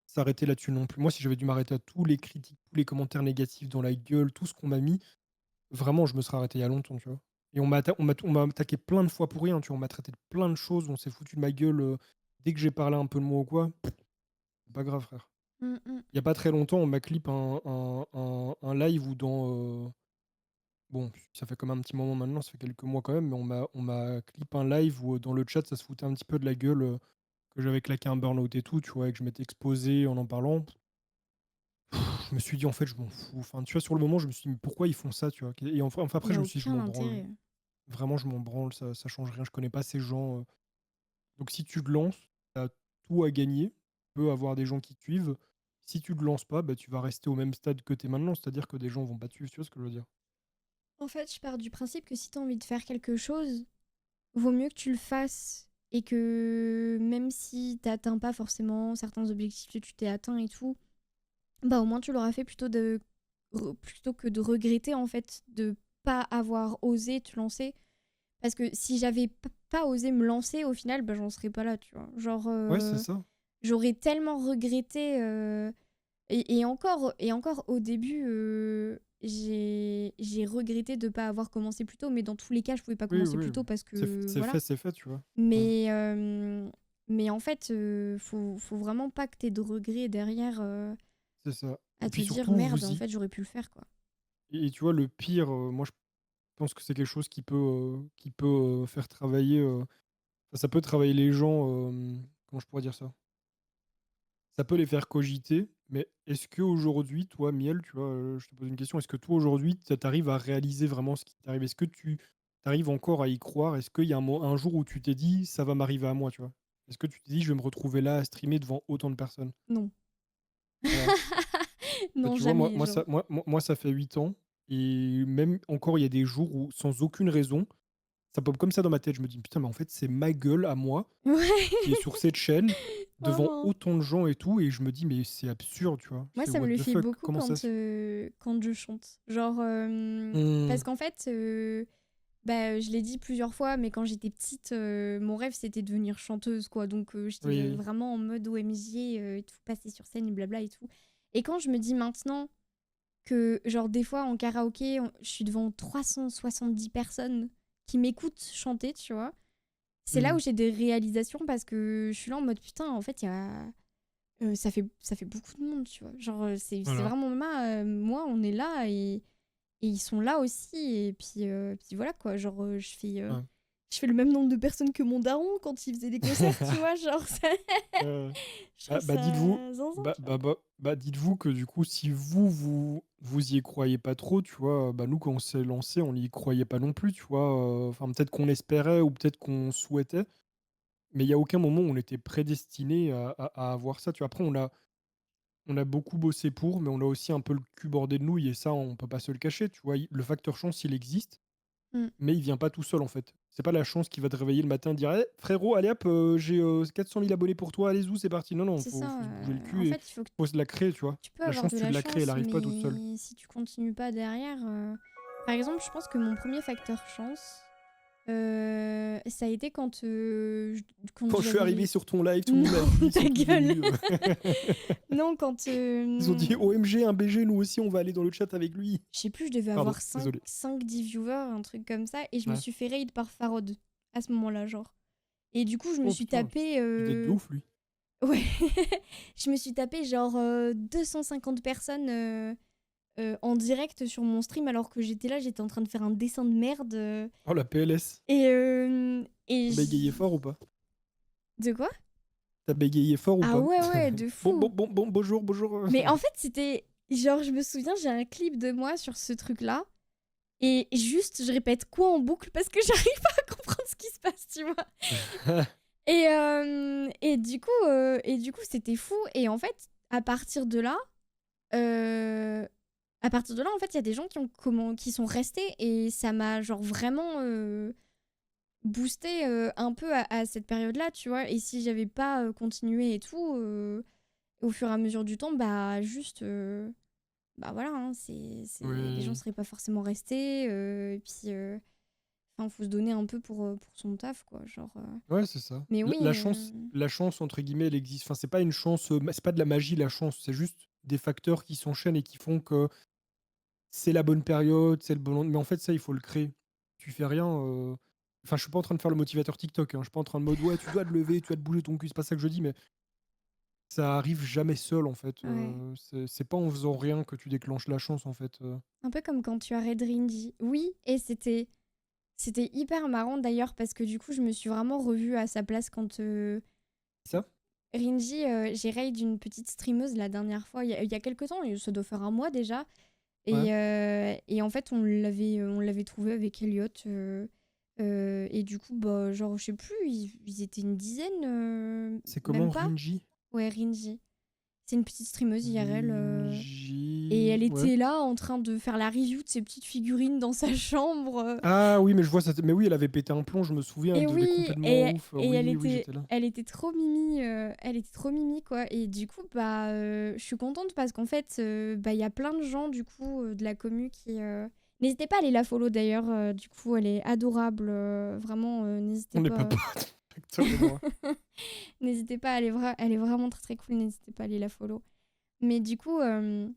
s'arrêter là-dessus non plus. Moi, si j'avais dû m'arrêter à tous les critiques, tous les commentaires négatifs dans la gueule, tout ce qu'on m'a mis, vraiment, je me serais arrêté il y a longtemps, tu vois? Et on m'a attaqué plein de fois pour rien, tu vois? On m'a traité de plein de choses, on s'est foutu de ma gueule, dès que j'ai parlé un peu de moi ou quoi, c'est pas grave, frère. Mm, mm. Il y a pas très longtemps, on m'a clip un live où bon, ça fait comme un petit moment maintenant, ça fait quelques mois quand même, mais on m'a clip un live où, dans le chat, ça se foutait un petit peu de la gueule, que j'avais claqué un burn-out et tout, tu vois? Et que je m'étais exposé en parlant. Je me suis dit: «En fait, je m'en fous». Enfin, tu vois, sur le moment, je me suis dit: «Mais pourquoi ils font ça?» tu vois? Et enfin Il après, y je a me suis dit: «Je aucun m'en branle». intérêt. Vraiment, je m'en branle, ça change rien, je connais pas ces gens, donc si tu te lances, tu as tout à gagner. Tu peux avoir des gens qui te suivent. Si tu te lances pas, bah, tu vas rester au même stade que tu es maintenant, c'est-à-dire que des gens vont pas te suivre, tu vois ce que je veux dire? En fait, je pars du principe que si tu as envie de faire quelque chose, vaut mieux que tu le fasses et que même si t'atteins pas forcément certains objectifs que tu t'es atteint et tout, bah au moins tu l'auras fait plutôt que de regretter en fait de pas avoir osé te lancer. Parce que si j'avais pas osé me lancer, au final, bah j'en serais pas là, tu vois. Genre, Ouais, c'est ça. j'aurais tellement regretté. Et encore au début, j'ai regretté de ne pas avoir commencé plus tôt, mais dans tous les cas, je pouvais pas Oui, commencer plus oui. tôt parce que C'est voilà. fait, c'est fait, tu vois? Mmh. Mais, mais en fait, faut vraiment pas que tu aies de regrets derrière C'est ça. Et à te puis dire surtout, merde, vous en y fait, j'aurais pu le faire quoi. et tu vois, le pire, moi, je pense que c'est quelque chose qui peut faire travailler, enfin, ça peut travailler les gens, comment je pourrais dire ça? Ça peut les faire cogiter, mais est-ce qu'aujourd'hui, toi, Miel, tu vois, je te pose une question, est-ce que toi, aujourd'hui, tu arrives à réaliser vraiment ce qui t'arrive? Est-ce que tu arrives encore à y croire? Est-ce qu'il y a un jour où tu t'es dit: «Ça va m'arriver à moi», tu vois? Est-ce que tu t'es dit: «Je vais me retrouver là à streamer devant autant de personnes»? Non. Voilà. Bah, Non, tu vois, moi jamais, moi genre. ça moi ça fait 8 ans et même encore, il y a des jours où, sans aucune raison, ça pop comme ça dans ma tête. Je me dis: «Putain, mais en fait, c'est ma gueule à moi qui est Ouais, sur cette chaîne, devant vraiment. autant de gens et tout», et je me dis: «Mais c'est absurde», tu vois? Je Moi, fais: ça me «What le the fait fuck? beaucoup Comment ça se». quand je chante. Genre, Mmh. parce qu'en fait, bah, je l'ai dit plusieurs fois, mais quand j'étais petite, mon rêve, c'était de devenir chanteuse, quoi. Donc, j'étais Oui, vraiment en mode OMG, et tout, passer sur scène et blabla et tout. Et quand je me dis maintenant que, genre, des fois, en karaoké, je suis devant 370 personnes qui m'écoutent chanter, tu vois? C'est là où mmh. j'ai des réalisations parce que je suis là en mode: «Putain, en fait, il y a ça fait beaucoup de monde», tu vois? Genre, c'est Voilà. vraiment là, moi, on est là et ils sont là aussi et puis voilà quoi, genre, Ouais. je fais le même nombre de personnes que mon daron quand il faisait des concerts, tu vois? Genre ça Heu, je trouve bah, dites-vous ça zinzin, bah tu vois? bah bah bah, dites-vous que du coup, si vous y croyez pas trop, tu vois? Bah, nous, quand on s'est lancé, on n'y croyait pas non plus, tu vois? Enfin, peut-être qu'on espérait ou peut-être qu'on souhaitait, mais il y a aucun moment où on était prédestiné à avoir ça, tu vois? Après, on a beaucoup bossé pour, mais on a aussi un peu le cul bordé de nouilles et ça, on peut pas se le cacher, tu vois? Le facteur chance, il existe, Mmh. mais il vient pas tout seul, en fait. C'est pas la chance qui va te réveiller le matin et dire: «Eh frérot, allez hop, j'ai, 400 000 abonnés pour toi, allez zou, c'est parti». Non, C'est ça, faut se bouger le en cul et fait, il faut que faut se la créer, tu vois? tu peux La avoir chance, de tu la la crées, elle chance, arrive pas toute seule. mais si tu continues pas derrière, par exemple, je pense que mon premier facteur chance, ça a été quand Quand je suis arrivé j'avais sur ton live, tout le non, monde m'a dit: «Ils ta sont tous gueule! venus, Non, quand, Ils ont dit: «OMG, un BG, nous aussi, on va aller dans le chat avec lui». je sais plus, je devais Pardon, avoir cinq désolé. 5-10 viewers, un truc comme ça, et je me Ouais. suis fait raid par Farod, à ce moment-là, genre. Et du coup, je me Oh suis putain, tapé, il devait être de ouf lui. ouais, je me suis tapé genre 250 personnes en direct sur mon stream alors que j'étais là, j'étais en train de faire un dessin de merde. Oh la PLS. Et Tu bégayé fort ou pas? De quoi? Tu bégayé fort ou Ah pas? ouais, ouais, de fou. Bonjour, bonjour. Mais en fait, c'était genre, je me souviens, j'ai un clip de moi sur ce truc-là. Et juste, je répète quoi en boucle parce que j'arrive pas à comprendre ce qui se passe, tu vois. Et du coup, c'était fou. Et en fait, à partir de là, euh, en fait, il y a des gens qui sont restés et ça m'a genre vraiment boosté un peu à cette période-là, tu vois. Et si j'avais pas continué et tout, au fur et à mesure du temps, bah juste, bah voilà, hein, les gens Oui. seraient pas forcément restés. Et puis, enfin, faut se donner un peu pour son taf, quoi. Genre, Ouais, c'est ça. mais La oui, la chance entre guillemets, elle existe. Enfin, c'est pas une chance, c'est pas de la magie la chance, c'est juste des facteurs qui s'enchaînent et qui font que c'est la bonne période, c'est le bon mais en fait ça, il faut le créer. Tu fais rien, enfin, je suis pas en train de faire le motivateur TikTok, hein. Je suis pas en train de mode: «Ouais, tu dois te lever, tu dois te bouger ton cul», c'est pas ça que je dis, mais ça arrive jamais seul en fait, ouais. c'est pas en faisant rien que tu déclenches la chance en fait. Un peu comme quand tu as raid Ringy. Oui, et c'était hyper marrant d'ailleurs parce que du coup, je me suis vraiment revue à sa place quand Ça? Ringy, j'ai raid une petite streameuse la dernière fois, il y a quelques temps, et ça doit faire un mois déjà. Ouais. Et en fait, on l'avait trouvé avec Elliot. Et du coup, bah, genre, je sais plus, ils étaient une dizaine, C'est comment même pas. Ringy? Ouais, Ringy. C'est une petite streameuse IRL. Et elle Ringy, ouais. était là en train de faire la review de ses petites figurines dans sa chambre. Ah oui, mais je vois ça mais oui, elle avait pété un plomb, je me souviens, elle Et devenait oui, complètement et, ouf. et elle Oui, oui, était, j'étais là. elle était trop mimi, quoi. Et du coup, bah, je suis contente parce qu'en fait, bah, il y a plein de gens du coup de la commu qui. N'hésitez pas à aller la follow d'ailleurs. Du coup, elle est adorable, vraiment. N'hésitez On n'est pas pas. potes, Hector et moi. N'hésitez pas, elle est vraiment très très cool. N'hésitez pas à aller la follow. Mais du coup, ouais,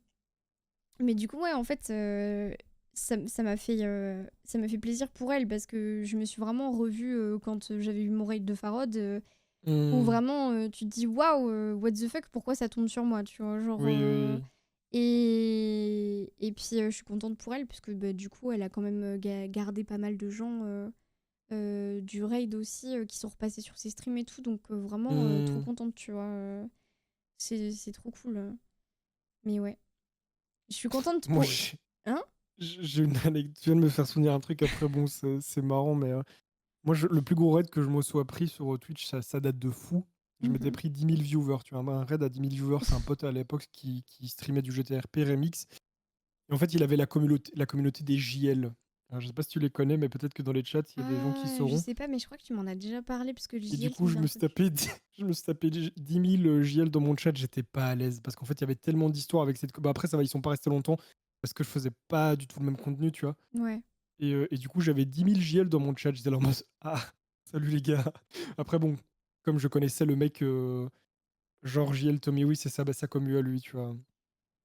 en fait, ça m'a fait plaisir pour elle parce que je me suis vraiment revue quand j'avais eu mon raid de Farod, où Mmh. vraiment tu te dis waouh, what the fuck, pourquoi ça tombe sur moi, tu vois, genre. Oui, oui, oui. Et puis je suis contente pour elle puisque bah, du coup elle a quand même gardé pas mal de gens du raid aussi qui sont repassés sur ses streams et tout, donc vraiment trop Mmh. contente, tu vois. C'est trop cool. Mais ouais, je suis contente Moi, pour. Hein? j'ai une anecdote, tu viens de me faire souvenir un truc après bon, c'est marrant, mais moi le plus gros raid que je me sois pris sur, Twitch, ça date de fou. Je m'étais Mhm. pris 10 000 viewers, tu vois? Un raid à 10 000 viewers, c'est un pote à l'époque qui streamait du GTRP Remix et en fait, il avait la communauté des JL. Alors je sais pas si tu les connais, mais peut-être que dans les chats, il y a des gens qui Je sauront sais pas, mais je crois que tu m'en as déjà parlé parce que le et du JL, ça coup, me je dit un me suis truc. tapé je me suis tapé 10 000, JL dans mon chat, j'étais pas à l'aise parce qu'en fait, il y avait tellement d'histoires avec cette bah, après ça va, ils sont pas restés longtemps parce que je faisais pas du tout le même contenu, tu vois? Ouais. Et du coup, j'avais 10 000 JL dans mon chat. J'étais là en mode: «Ah, salut les gars». Après bon, comme je connaissais le mec, genre JL Tommy oui, c'est ça, bah, ça comme lui à lui, tu vois?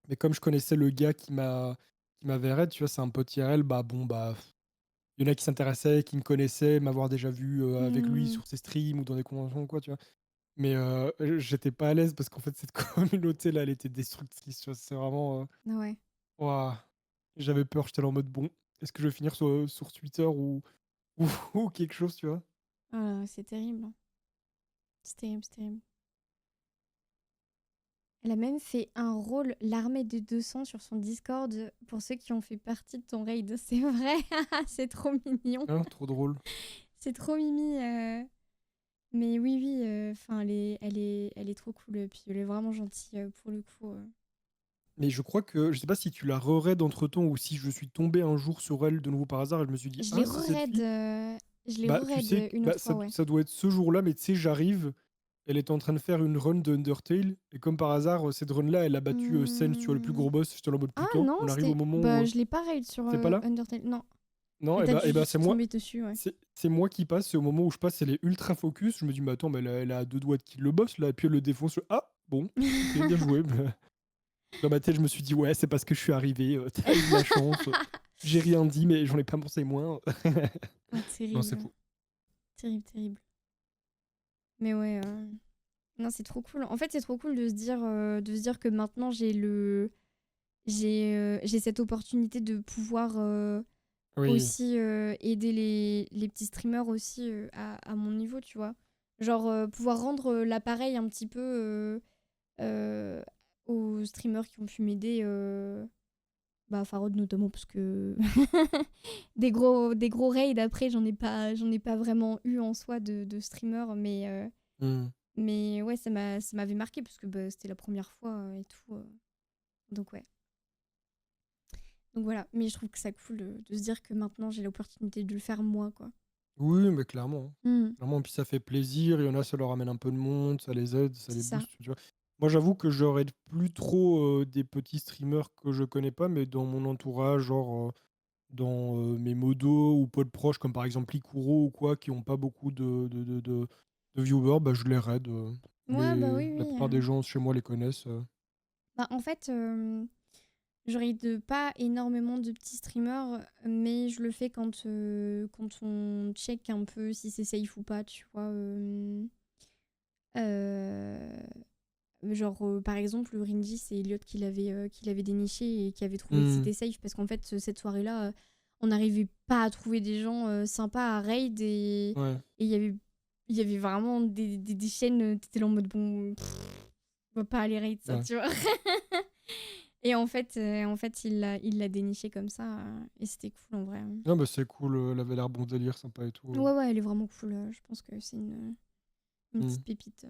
Mais comme je connaissais le gars qui m'avait raid, tu vois? C'est un pote IRL, bah, bon, bah, il y en a qui s'intéressaient, qui me connaissaient, m'avoir déjà vu, avec lui Hmm. sur ses streams ou dans des conventions ou quoi, tu vois? Mais j'étais pas à l'aise parce qu'en fait, cette communauté-là, elle était destructrice, tu vois? C'est vraiment, Ouais. waouh, j'avais peur. J'étais là en mode: «Bon, est-ce que je vais finir sur Twitter ou ou quelque chose?» tu vois? Ah, c'est terrible, hein. C'est terrible, c'est terrible. Elle a même fait un rôle, l'armée de 200 sur son Discord pour ceux qui ont fait partie de ton raid. C'est vrai, c'est trop mignon. Hein, trop drôle. C'est trop mimi. Mais oui, oui, enfin, elle est trop cool. Puis elle est vraiment gentille pour le coup. Mais je crois que je sais pas si tu la re-raid entre-temps ou si je suis tombé un jour sur elle de nouveau par hasard et je me suis dit: Je l'ai «Ah, c'est cette re-raid. fille?» Je l'ai Bah, tu sais, re-raid une bah, autre fois, ouais. ça doit être ce jour-là, mais tu sais, j'arrive, elle était en train de faire une run de Undertale, et comme par hasard, cette run-là, elle a battu Sen's, tu vois, le plus Hmm. gros boss. J'étais en mode Ah putain, non, on arrive au c'était. moment où. Bah, je l'ai pas raid sur C'est pas là? Undertale, non. Non, Mais et t'as bah, dû c'est juste moi. tomber dessus, ouais. C'est moi qui passe, c'est au moment où je passe, elle est ultra focus. Je me dis, mais attends, mais elle a deux doigts de kill le boss là, et puis elle le défonce. Ah, bon, ok, bien joué. Dans ma tête, je me suis dit, ouais, c'est parce que je suis arrivé, t'as eu de la chance. J'ai rien dit, mais j'en ai pas pensé moins. Ah, Non, c'est terrible. fou. Terrible, terrible. Mais ouais, non, c'est trop cool. En fait, c'est trop cool de se dire que maintenant j'ai cette opportunité de pouvoir Oui. aussi aider les petits streamers aussi à mon niveau, tu vois. Genre pouvoir rendre l'appareil un petit peu euh, aux streamers qui ont pu m'aider. Bah, Farod notamment parce que des gros raids après j'en ai pas vraiment eu en soi de streamer Hmm. mais ouais ça m'avait marqué parce que bah, c'était la première fois et tout donc ouais donc voilà mais je trouve que ça cool de se dire que maintenant j'ai l'opportunité de le faire moi quoi. Oui, mais clairement. Mm, Clairement, puis ça fait plaisir. Il y en a, ça leur amène un peu de monde, ça les aide, ça c'est les ça. booste, tu vois. Moi, j'avoue que j'aurais plus trop des petits streamers que je connais pas, mais dans mon entourage, genre dans mes modos ou potes proches, comme par exemple Ikuro ou quoi, qui ont pas beaucoup de viewers, bah, je les raid. Ouais bah Mais oui la oui plupart des gens chez moi les connaissent. bah en fait j'aurais de pas énormément de petits streamers, mais je le fais quand on check un peu si c'est safe ou pas, tu vois. Euh, genre, par exemple, le Ringy, c'est Elliot qui l'avait déniché et qui avait trouvé que Hmm. c'était safe parce qu'en fait, cette soirée-là, on n'arrivait pas à trouver des gens sympas à raid Ouais, et il y avait vraiment des chaînes, t'étais là en mode bon, on va pas aller raid ça, ouais. tu vois. Et en fait il l'a déniché comme ça et c'était cool en vrai. Non, bah, c'est cool, elle avait l'air bon délire, sympa et tout. Ouais, ouais, elle est vraiment cool. Je pense que c'est une Hmm. petite pépite.